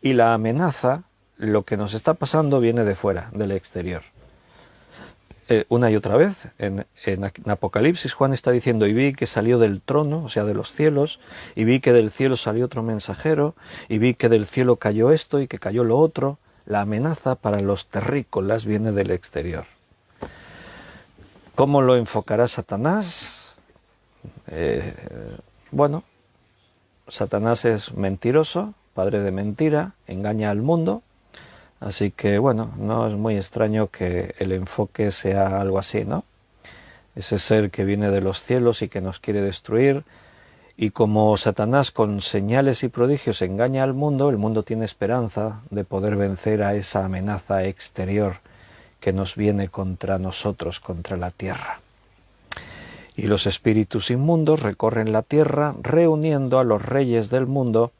y la amenaza, lo que nos está pasando, viene de fuera, del exterior. Una y otra vez, en Apocalipsis, Juan está diciendo, y vi que salió del trono, o sea, de los cielos, y vi que del cielo salió otro mensajero, y vi que del cielo cayó esto y que cayó lo otro. La amenaza para los terrícolas viene del exterior. ¿Cómo lo enfocará Satanás? Bueno, Satanás es mentiroso, padre de mentira, engaña al mundo. Así que, bueno, no es muy extraño que el enfoque sea algo así, ¿no? Ese ser que viene de los cielos y que nos quiere destruir Y como Satanás con señales y prodigios engaña al mundo, el mundo tiene esperanza de poder vencer a esa amenaza exterior que nos viene contra nosotros, contra la tierra. Y los espíritus inmundos recorren la tierra reuniendo a los reyes del mundo,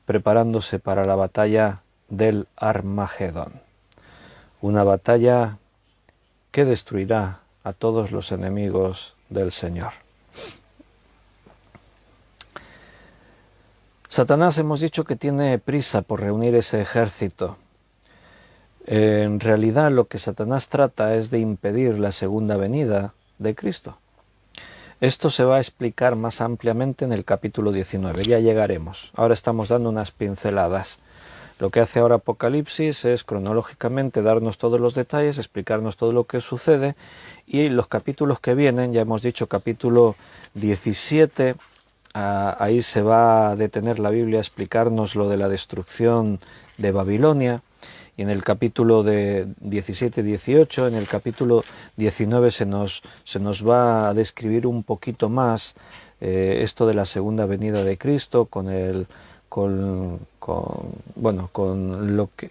preparándose para la batalla del Armagedón. Una batalla que destruirá a todos los enemigos del Señor. Satanás hemos dicho que tiene prisa por reunir ese ejército. En realidad lo que Satanás trata es de impedir la segunda venida de Cristo. Esto se va a explicar más ampliamente en el capítulo 19, ya llegaremos. Ahora estamos dando unas pinceladas. Lo que hace ahora Apocalipsis es cronológicamente darnos todos los detalles, explicarnos todo lo que sucede, y los capítulos que vienen, ya hemos dicho capítulo 17, ahí se va a detener la Biblia a explicarnos lo de la destrucción de Babilonia, y en el capítulo de 17-18, en el capítulo 19 se nos va a describir un poquito más esto de la segunda venida de Cristo, con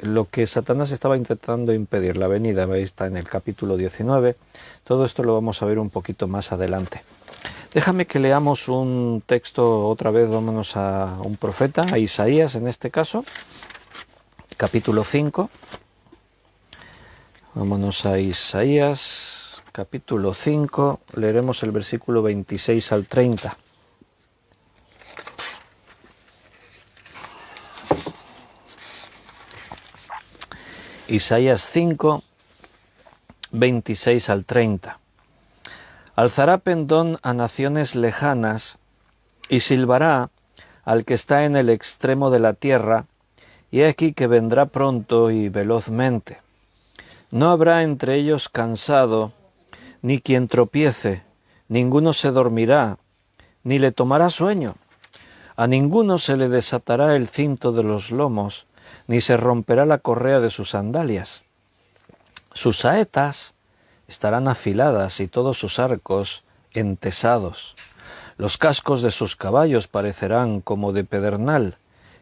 lo que Satanás estaba intentando impedir, la venida, ahí está en el capítulo 19. Todo esto lo vamos a ver un poquito más adelante. Déjame que leamos un texto otra vez, vámonos a un profeta, a Isaías en este caso, capítulo 5. Vámonos a Isaías, capítulo 5, leeremos el versículo 26 al 30. Isaías 5, 26 al 30. Alzará pendón a naciones lejanas y silbará al que está en el extremo de la tierra, y he aquí que vendrá pronto y velozmente. No habrá entre ellos cansado, ni quien tropiece, ninguno se dormirá, ni le tomará sueño. A ninguno se le desatará el cinto de los lomos, ni se romperá la correa de sus sandalias. Sus saetas estarán afiladas y todos sus arcos entesados. Los cascos de sus caballos parecerán como de pedernal,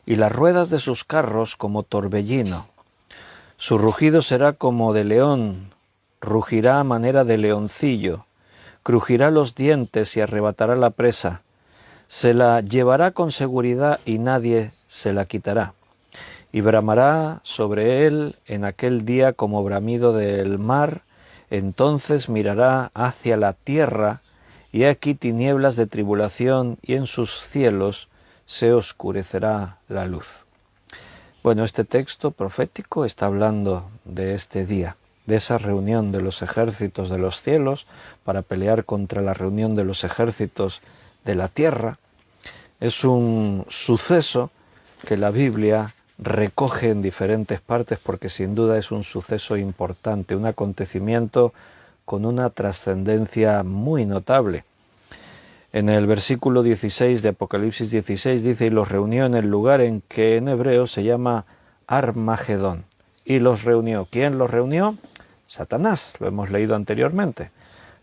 y las ruedas de sus carros como torbellino. Su rugido será como de león, rugirá a manera de leoncillo, crujirá los dientes y arrebatará la presa. Se la llevará con seguridad y nadie se la quitará. Y bramará sobre él en aquel día como bramido del mar. Entonces mirará hacia la tierra, y aquí tinieblas de tribulación, y en sus cielos se oscurecerá la luz. Bueno, este texto profético está hablando de este día, de esa reunión de los ejércitos de los cielos para pelear contra la reunión de los ejércitos de la tierra. Es un suceso que la Biblia recoge en diferentes partes porque sin duda es un suceso importante, un acontecimiento con una trascendencia muy notable. En el versículo 16 de Apocalipsis 16 dice: y los reunió en el lugar en que en hebreo se llama Armagedón. Y los reunió. ¿Quién los reunió? Satanás, lo hemos leído anteriormente,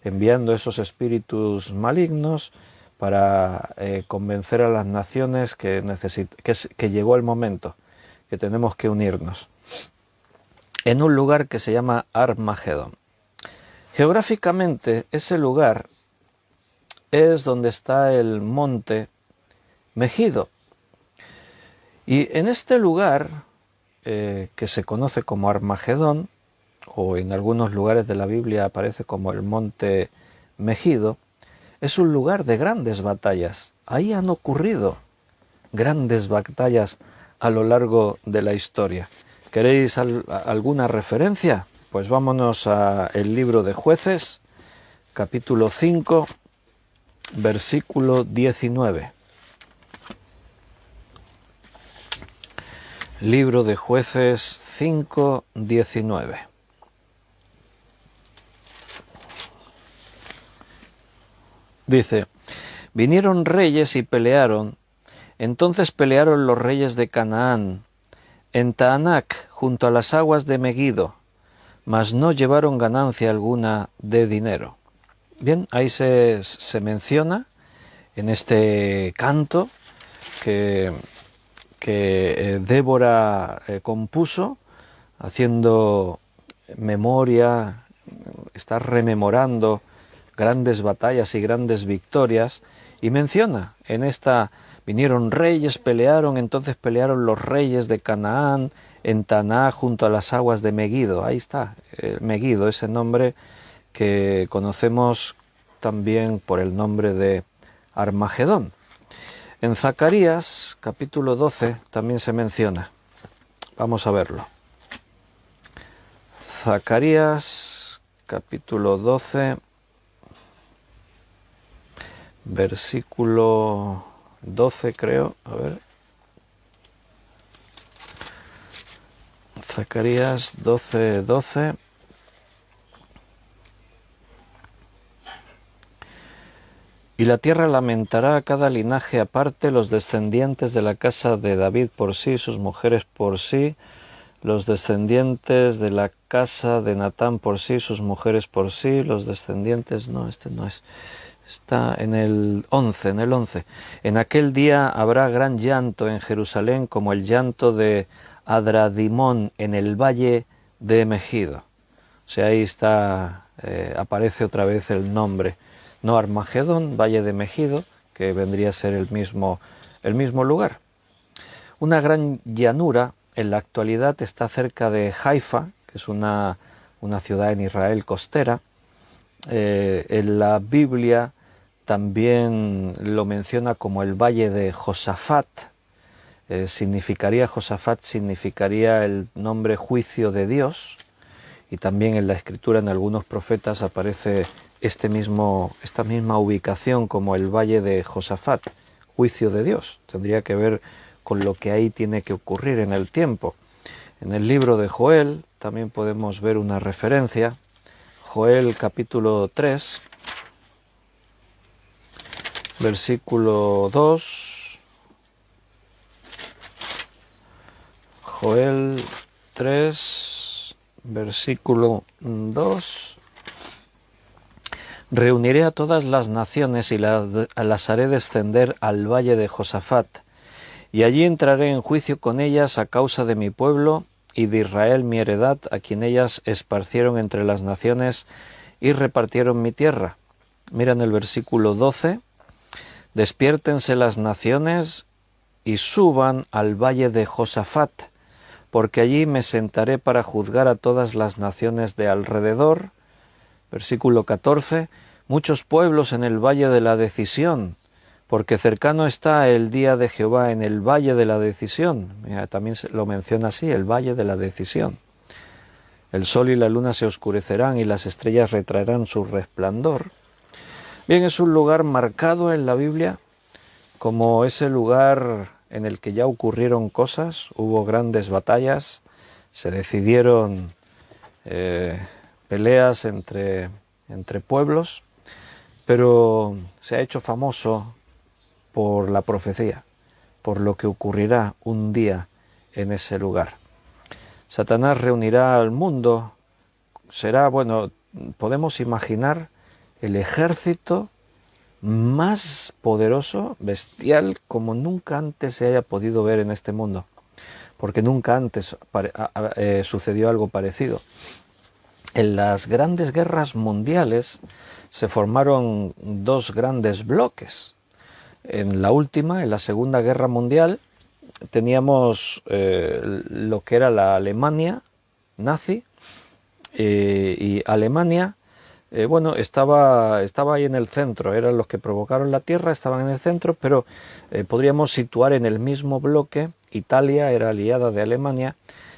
enviando esos espíritus malignos para convencer a las naciones que llegó el momento, que tenemos que unirnos, en un lugar que se llama Armagedón. Geográficamente, ese lugar es donde está el monte Megido. Y en este lugar, que se conoce como Armagedón, o en algunos lugares de la Biblia aparece como el monte Megido, es un lugar de grandes batallas. Ahí han ocurrido grandes batallas a lo largo de la historia. ¿Queréis alguna referencia? Pues vámonos al libro de Jueces, capítulo 5, versículo 19. Libro de Jueces 5, 19. Dice: vinieron reyes y pelearon. Entonces pelearon los reyes de Canaán en Taanac, junto a las aguas de Megido, mas no llevaron ganancia alguna de dinero. Bien, ahí se menciona en este canto que Débora compuso, haciendo memoria, está rememorando grandes batallas y grandes victorias, y menciona en esta: vinieron reyes, pelearon, entonces pelearon los reyes de Canaán en Taná junto a las aguas de Megido. Ahí está, Megido, ese nombre que conocemos también por el nombre de Armagedón. En Zacarías, capítulo 12, también se menciona. Vamos a verlo. Zacarías, capítulo 12, versículo 12, creo. A ver. Zacarías 12, 12. Y la tierra lamentará a cada linaje aparte, los descendientes de la casa de David por sí, sus mujeres por sí, los descendientes de la casa de Natán por sí, sus mujeres por sí, los descendientes... No, este no es... Está en el 11, en el 11. En aquel día habrá gran llanto en Jerusalén, como el llanto de Adradimón en el valle de Megido. O sea, ahí está, aparece otra vez el nombre. No Armagedón, valle de Megido, que vendría a ser el mismo lugar. Una gran llanura en la actualidad está cerca de Haifa, que es una ciudad en Israel costera. En la Biblia también lo menciona como el valle de Josafat. Josafat significaría el nombre juicio de Dios, y también en la escritura en algunos profetas aparece esta misma ubicación como el valle de Josafat, juicio de Dios. Tendría que ver con lo que ahí tiene que ocurrir en el tiempo. En el libro de Joel también podemos ver una referencia. Joel capítulo 3, versículo 2. Joel 3, versículo 2. Reuniré a todas las naciones y las haré descender al valle de Josafat, y allí entraré en juicio con ellas a causa de mi pueblo y de Israel mi heredad, a quien ellas esparcieron entre las naciones y repartieron mi tierra. Mira en el versículo 12, despiértense las naciones y suban al valle de Josafat, porque allí me sentaré para juzgar a todas las naciones de alrededor. Versículo 14, muchos pueblos en el valle de la decisión, porque cercano está el día de Jehová en el valle de la decisión. Mira, también lo menciona así, el valle de la decisión. El sol y la luna se oscurecerán y las estrellas retraerán su resplandor. Bien, es un lugar marcado en la Biblia como ese lugar en el que ya ocurrieron cosas, hubo grandes batallas, se decidieron peleas entre pueblos, pero se ha hecho famoso por la profecía, por lo que ocurrirá un día en ese lugar. Satanás reunirá al mundo, será, podemos imaginar el ejército más poderoso, bestial, como nunca antes se haya podido ver en este mundo, porque nunca antes sucedió algo parecido. En las grandes guerras mundiales se formaron dos grandes bloques. En la última, en la Segunda Guerra Mundial, teníamos lo que era la Alemania nazi, y Alemania, estaba ahí en el centro, eran los que provocaron la guerra, estaban en el centro, pero podríamos situar en el mismo bloque. Italia era aliada de Alemania,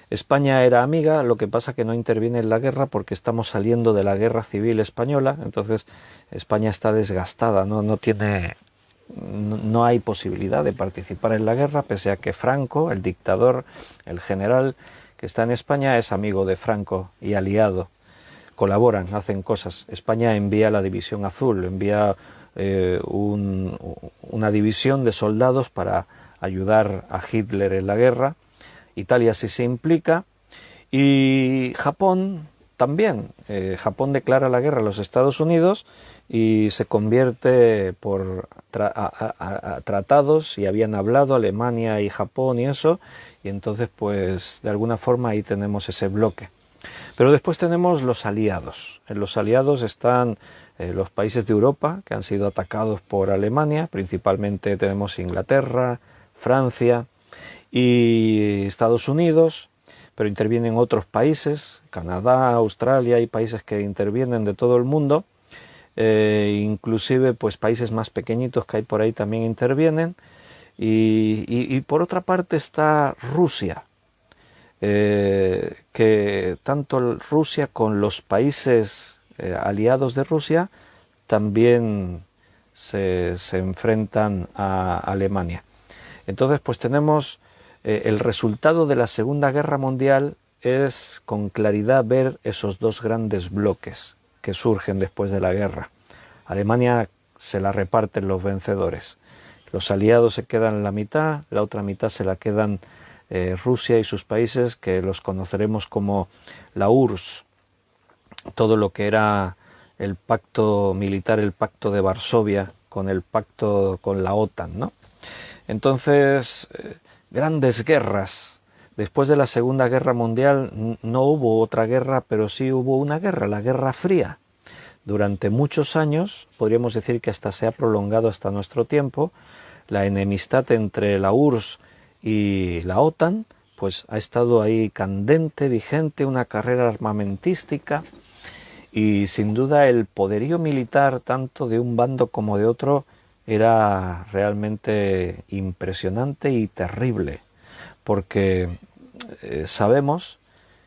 España era amiga, lo que pasa que no interviene en la guerra porque estamos saliendo de la guerra civil española, entonces España está desgastada, no hay posibilidad de participar en la guerra, pese a que Franco, el dictador, el general que está en España, es amigo de Franco y aliado. Colaboran, hacen cosas. España envía la División Azul, envía una división de soldados para ayudar a Hitler en la guerra. Italia sí se implica, y Japón también Japón declara la guerra a los Estados Unidos y se convierte por tratados, y habían hablado Alemania y Japón y eso, y entonces pues de alguna forma ahí tenemos ese bloque. Pero después tenemos los aliados. En los aliados están los países de Europa que han sido atacados por Alemania, principalmente tenemos Inglaterra, Francia y Estados Unidos, pero intervienen otros países, Canadá, Australia, hay países que intervienen de todo el mundo, inclusive pues países más pequeñitos que hay por ahí también intervienen, y por otra parte está Rusia, que tanto Rusia con los países aliados de Rusia también se enfrentan a Alemania. Entonces pues tenemos el resultado de la Segunda Guerra Mundial es con claridad ver esos dos grandes bloques que surgen después de la guerra. Alemania se la reparten los vencedores. Los aliados se quedan en la mitad, la otra mitad se la quedan Rusia y sus países, que los conoceremos como la URSS, todo lo que era el pacto militar, el pacto de Varsovia, con el pacto con la OTAN, ¿no? Entonces, grandes guerras. Después de la Segunda Guerra Mundial no hubo otra guerra, pero sí hubo una guerra, la Guerra Fría. Durante muchos años, podríamos decir que hasta se ha prolongado hasta nuestro tiempo, la enemistad entre la URSS y la OTAN, pues ha estado ahí candente, vigente, una carrera armamentística, y sin duda el poderío militar tanto de un bando como de otro era realmente impresionante y terrible, porque sabemos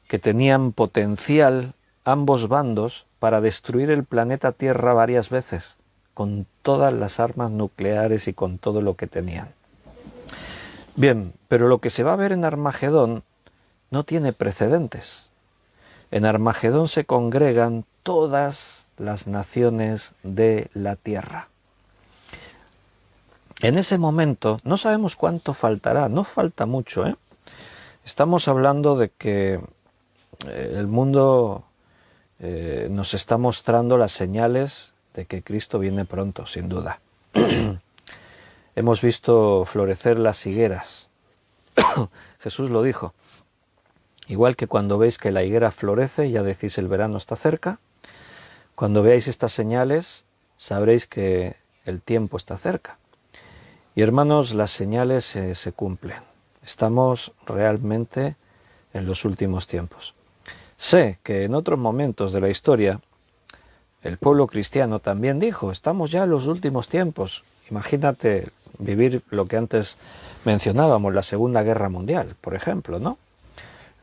que tenían potencial ambos bandos para destruir el planeta Tierra varias veces, con todas las armas nucleares y con todo lo que tenían. Bien, pero lo que se va a ver en Armagedón no tiene precedentes. En Armagedón se congregan todas las naciones de la Tierra. En ese momento, no sabemos cuánto faltará, no falta mucho, ¿eh? Estamos hablando de que el mundo nos está mostrando las señales de que Cristo viene pronto, sin duda. Hemos visto florecer las higueras. Jesús lo dijo. Igual que cuando veis que la higuera florece, ya decís el verano está cerca. Cuando veáis estas señales, sabréis que el tiempo está cerca. Y hermanos, las señales se cumplen. Estamos realmente en los últimos tiempos. Sé que en otros momentos de la historia, el pueblo cristiano también dijo, estamos ya en los últimos tiempos. Imagínate vivir lo que antes mencionábamos, la Segunda Guerra Mundial, por ejemplo, ¿no?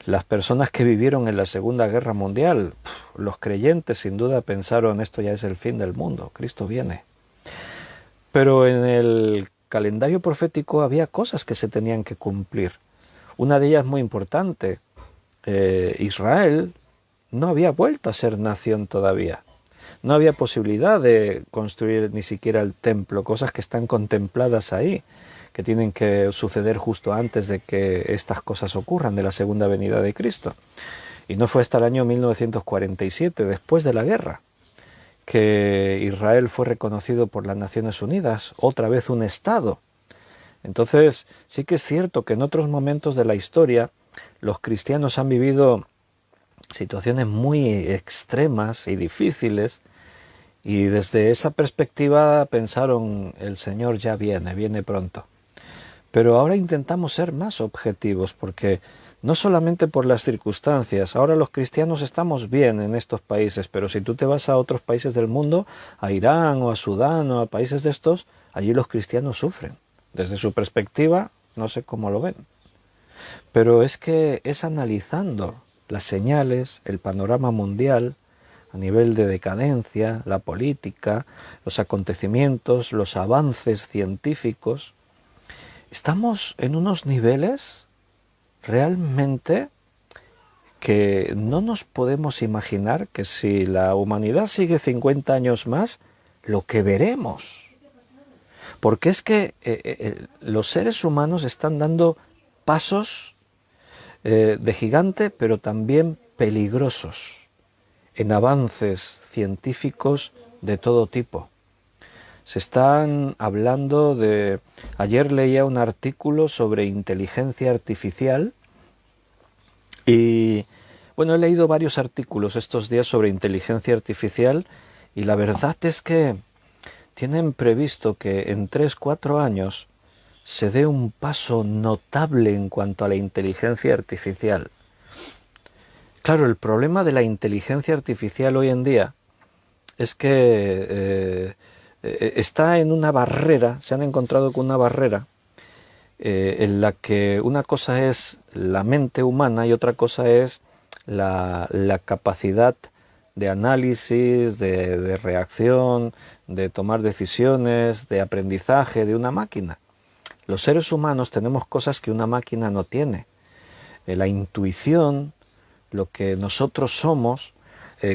Las personas que vivieron en la Segunda Guerra Mundial, los creyentes sin duda pensaron, esto ya es el fin del mundo, Cristo viene. Pero en el calendario profético había cosas que se tenían que cumplir. Una de ellas muy importante, Israel no había vuelto a ser nación todavía. No había posibilidad de construir ni siquiera el templo, cosas que están contempladas ahí, que tienen que suceder justo antes de que estas cosas ocurran, de la segunda venida de Cristo. Y no fue hasta el año 1947, después de la guerra, que Israel fue reconocido por las Naciones Unidas, otra vez un Estado. Entonces, sí que es cierto que en otros momentos de la historia los cristianos han vivido situaciones muy extremas y difíciles, y desde esa perspectiva pensaron, el Señor ya viene pronto. Pero ahora intentamos ser más objetivos, porque no solamente por las circunstancias, ahora los cristianos estamos bien en estos países, pero si tú te vas a otros países del mundo, a Irán o a Sudán o a países de estos, allí los cristianos sufren. Desde su perspectiva, no sé cómo lo ven. Pero es que es analizando las señales, el panorama mundial, a nivel de decadencia, la política, los acontecimientos, los avances científicos, estamos en unos niveles realmente que no nos podemos imaginar que si la humanidad sigue 50 años más, lo que veremos. Porque es que los seres humanos están dando pasos de gigante, pero también peligrosos. en avances científicos de todo tipo. Se están hablando de... Ayer leía un artículo sobre inteligencia artificial y, bueno, he leído varios artículos estos días sobre inteligencia artificial y la verdad es que tienen previsto que en 3-4 años se dé un paso notable en cuanto a la inteligencia artificial. Claro, el problema de la inteligencia artificial hoy en día es que está en una barrera, se han encontrado con una barrera en la que una cosa es la mente humana y otra cosa es la capacidad de análisis, de reacción, de tomar decisiones, de aprendizaje de una máquina. Los seres humanos tenemos cosas que una máquina no tiene. La intuición, lo que nosotros somos,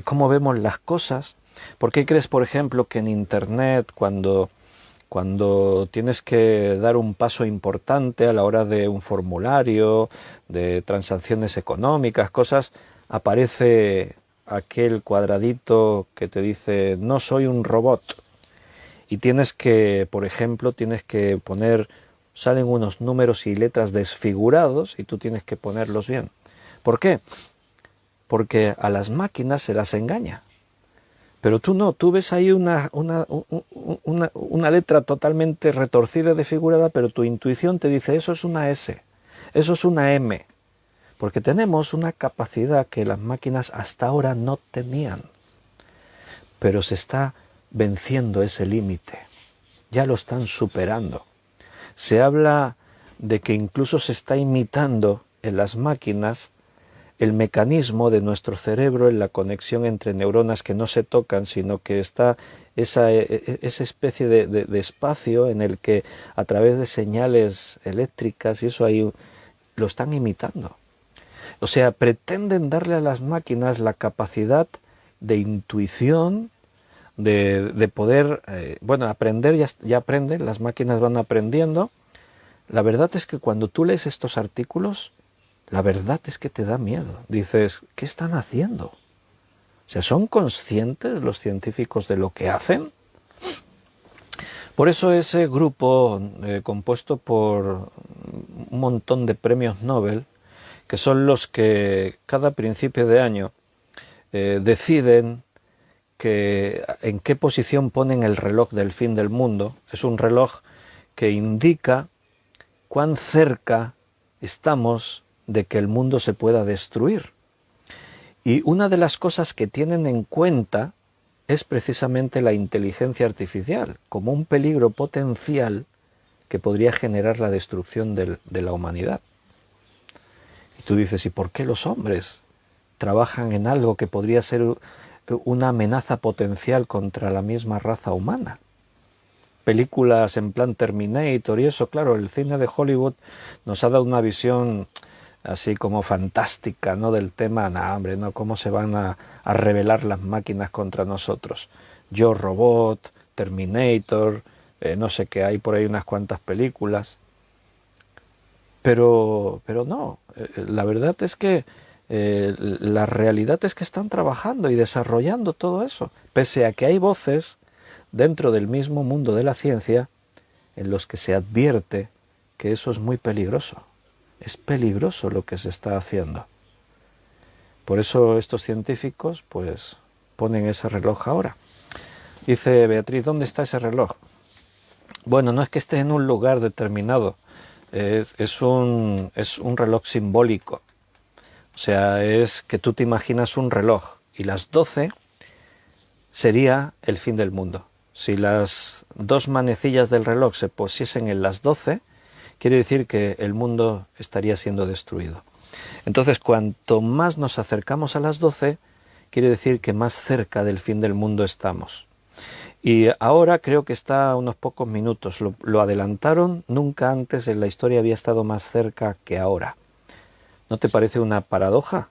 cómo vemos las cosas. ¿Por qué crees, por ejemplo, que en Internet, cuando tienes que dar un paso importante a la hora de un formulario, de transacciones económicas, cosas, aparece aquel cuadradito que te dice no soy un robot? Y tienes que, por ejemplo, tienes que poner, salen unos números y letras desfigurados y tú tienes que ponerlos bien. ¿Por qué? Porque a las máquinas se las engaña. Pero tú no, tú ves ahí una letra totalmente retorcida, desfigurada, pero tu intuición te dice eso es una S, eso es una M. Porque tenemos una capacidad que las máquinas hasta ahora no tenían. Pero se está venciendo ese límite. Ya lo están superando. Se habla de que incluso se está imitando en las máquinas el mecanismo de nuestro cerebro en la conexión entre neuronas que no se tocan, sino que está esa especie de espacio en el que a través de señales eléctricas y eso ahí lo están imitando. O sea, pretenden darle a las máquinas la capacidad de intuición, de poder, bueno, aprender, ya aprenden, las máquinas van aprendiendo. La verdad es que cuando tú lees estos artículos, la verdad es que te da miedo. Dices, ¿qué están haciendo? O sea, ¿son conscientes los científicos de lo que hacen? Por eso ese grupo compuesto por un montón de premios Nobel, que son los que cada principio de año deciden en qué posición ponen el reloj del fin del mundo. Es un reloj que indica cuán cerca estamos de que el mundo se pueda destruir. Y una de las cosas que tienen en cuenta es precisamente la inteligencia artificial, como un peligro potencial que podría generar la destrucción de la humanidad. Y tú dices, ¿y por qué los hombres trabajan en algo que podría ser una amenaza potencial contra la misma raza humana? Películas en plan Terminator y eso, claro, el cine de Hollywood nos ha dado una visión así como fantástica, ¿no? Del tema, no, hombre, ¿no? ¿Cómo se van a rebelar las máquinas contra nosotros? Yo Robot, Terminator, no sé qué, hay por ahí unas cuantas películas. Pero no, la verdad es que la realidad es que están trabajando y desarrollando todo eso, pese a que hay voces dentro del mismo mundo de la ciencia en los que se advierte que eso es muy peligroso. Es peligroso lo que se está haciendo. Por eso estos científicos pues ponen ese reloj ahora. Dice Beatriz, ¿dónde está ese reloj? Bueno, no es que esté en un lugar determinado, es un reloj simbólico. O sea, es que tú te imaginas un reloj y las 12 sería el fin del mundo. Si las dos manecillas del reloj se pusiesen en las 12, quiere decir que el mundo estaría siendo destruido. Entonces, cuanto más nos acercamos a las 12, quiere decir que más cerca del fin del mundo estamos. Y ahora creo que está a unos pocos minutos. Lo adelantaron, nunca antes en la historia había estado más cerca que ahora. ¿No te parece una paradoja?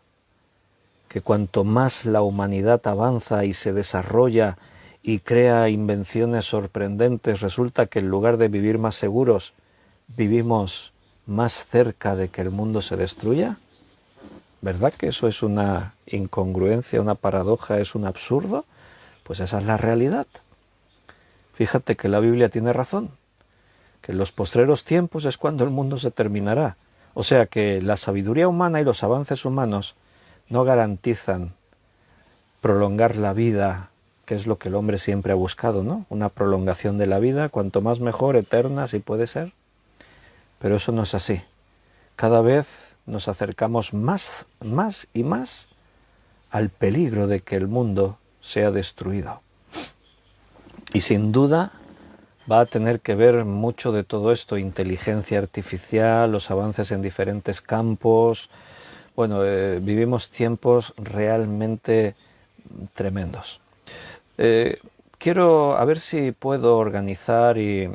Que cuanto más la humanidad avanza y se desarrolla y crea invenciones sorprendentes, resulta que en lugar de vivir más seguros, vivimos más cerca de que el mundo se destruya. ¿Verdad que eso es una incongruencia, una paradoja, es un absurdo, pues esa es la realidad. Fíjate que la Biblia tiene razón, que en los postreros tiempos es cuando el mundo se terminará. O sea que la sabiduría humana y los avances humanos no garantizan prolongar la vida, que es lo que el hombre siempre ha buscado, ¿no? Una prolongación de la vida, cuanto más mejor, eterna, si puede ser. Pero eso no es así. Cada vez nos acercamos más y más al peligro de que el mundo sea destruido. Y sin duda va a tener que ver mucho de todo esto, inteligencia artificial, los avances en diferentes campos. Bueno, vivimos tiempos realmente tremendos. Quiero a ver si puedo organizar y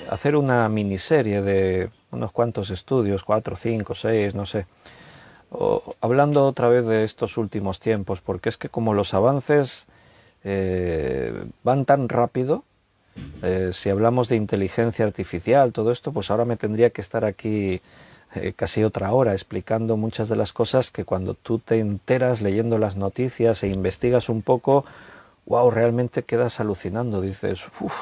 hacer una miniserie de unos cuantos estudios, 4, 5, 6, no sé, hablando otra vez de estos últimos tiempos, porque es que como los avances van tan rápido, si hablamos de inteligencia artificial, todo esto, pues ahora me tendría que estar aquí casi otra hora explicando muchas de las cosas que cuando tú te enteras leyendo las noticias e investigas un poco, wow, realmente quedas alucinando, dices, uff,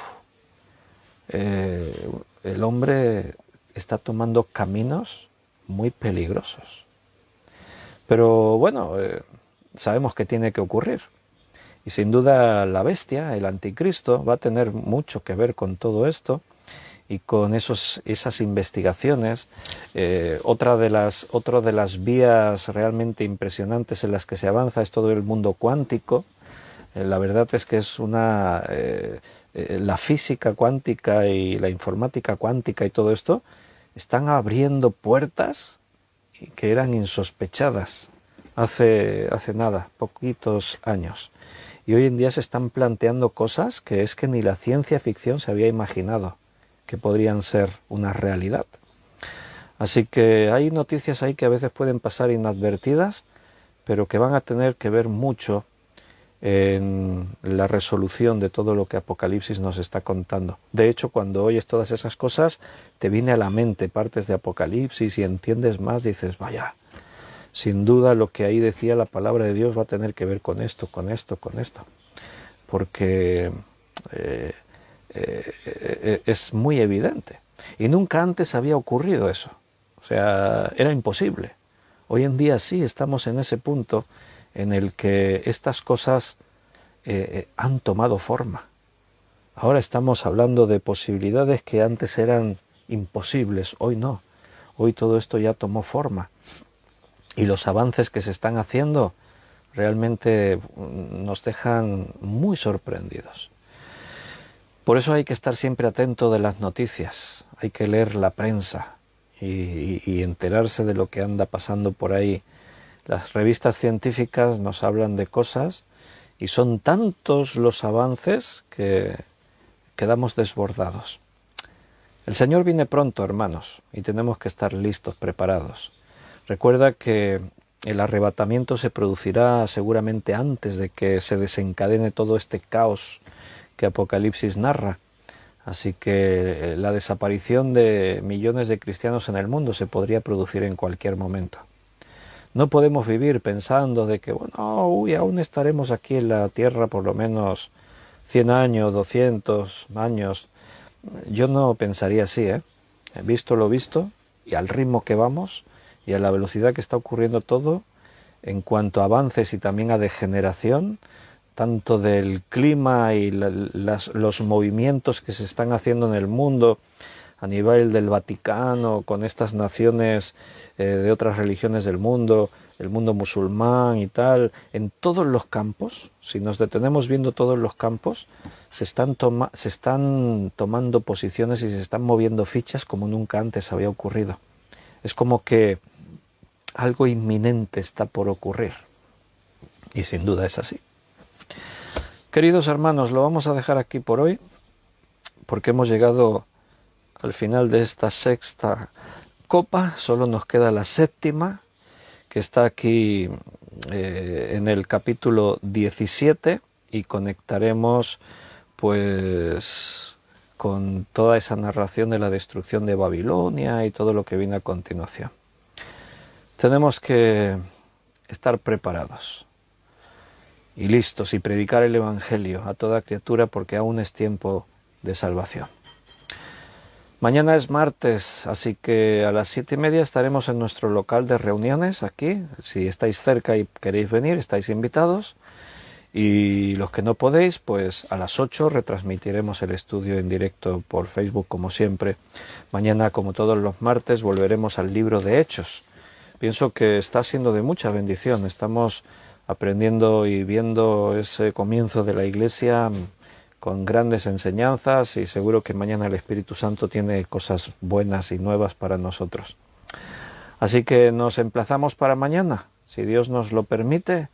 el hombre está tomando caminos muy peligrosos. Pero bueno, sabemos que tiene que ocurrir. Y sin duda la bestia, el anticristo, va a tener mucho que ver con todo esto y con esas investigaciones. Otra de las vías realmente impresionantes en las que se avanza es todo el mundo cuántico. La verdad es que es la física cuántica y la informática cuántica y todo esto están abriendo puertas que eran insospechadas hace nada, poquitos años. Y hoy en día se están planteando cosas que es que ni la ciencia ficción se había imaginado que podrían ser una realidad. Así que hay noticias ahí que a veces pueden pasar inadvertidas, pero que van a tener que ver mucho en la resolución de todo lo que Apocalipsis nos está contando. De hecho, cuando oyes todas esas cosas, te viene a la mente partes de Apocalipsis y entiendes más, dices, vaya, sin duda lo que ahí decía la palabra de Dios va a tener que ver con esto, porque es muy evidente. Y nunca antes había ocurrido eso. O sea, era imposible. Hoy en día sí estamos en ese punto en el que estas cosas han tomado forma. Ahora estamos hablando de posibilidades que antes eran imposibles, hoy no. Hoy todo esto ya tomó forma. Y los avances que se están haciendo realmente nos dejan muy sorprendidos. Por eso hay que estar siempre atento de las noticias, hay que leer la prensa y enterarse de lo que anda pasando por ahí. Las revistas científicas nos hablan de cosas y son tantos los avances que quedamos desbordados. El Señor viene pronto, hermanos, y tenemos que estar listos, preparados. Recuerda que el arrebatamiento se producirá seguramente antes de que se desencadene todo este caos que Apocalipsis narra. Así que la desaparición de millones de cristianos en el mundo se podría producir en cualquier momento. No podemos vivir pensando de que, bueno, aún estaremos aquí en la tierra por lo menos 100 años, 200 años. Yo no pensaría así, ¿eh? Visto lo visto, y al ritmo que vamos, y a la velocidad que está ocurriendo todo, en cuanto a avances y también a degeneración, tanto del clima y los movimientos que se están haciendo en el mundo, a nivel del Vaticano, con estas naciones de otras religiones del mundo, el mundo musulmán y tal, en todos los campos, si nos detenemos viendo todos los campos, se están tomando posiciones y se están moviendo fichas como nunca antes había ocurrido. Es como que algo inminente está por ocurrir, y sin duda es así. Queridos hermanos, lo vamos a dejar aquí por hoy, porque hemos llegado al final de esta sexta copa. Solo nos queda la séptima, que está aquí en el capítulo 17, y conectaremos pues con toda esa narración de la destrucción de Babilonia y todo lo que viene a continuación. Tenemos que estar preparados. y listos, y predicar el Evangelio a toda criatura, porque aún es tiempo de salvación. Mañana es martes, así que a las 7:30 estaremos en nuestro local de reuniones aquí. Si estáis cerca y queréis venir, estáis invitados. Y los que no podéis, pues a las 8 retransmitiremos el estudio en directo por Facebook, como siempre. Mañana, como todos los martes, volveremos al libro de Hechos. Pienso que está siendo de mucha bendición. Estamos aprendiendo y viendo ese comienzo de la Iglesia con grandes enseñanzas, y seguro que mañana el Espíritu Santo tiene cosas buenas y nuevas para nosotros. Así que nos emplazamos para mañana. Si Dios nos lo permite,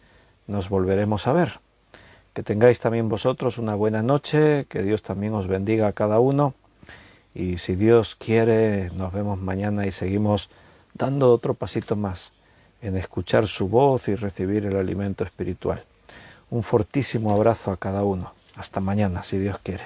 nos volveremos a ver. Que tengáis también vosotros una buena noche, que Dios también os bendiga a cada uno, y si Dios quiere, nos vemos mañana y seguimos dando otro pasito más en escuchar su voz y recibir el alimento espiritual. Un fortísimo abrazo a cada uno. Hasta mañana, si Dios quiere.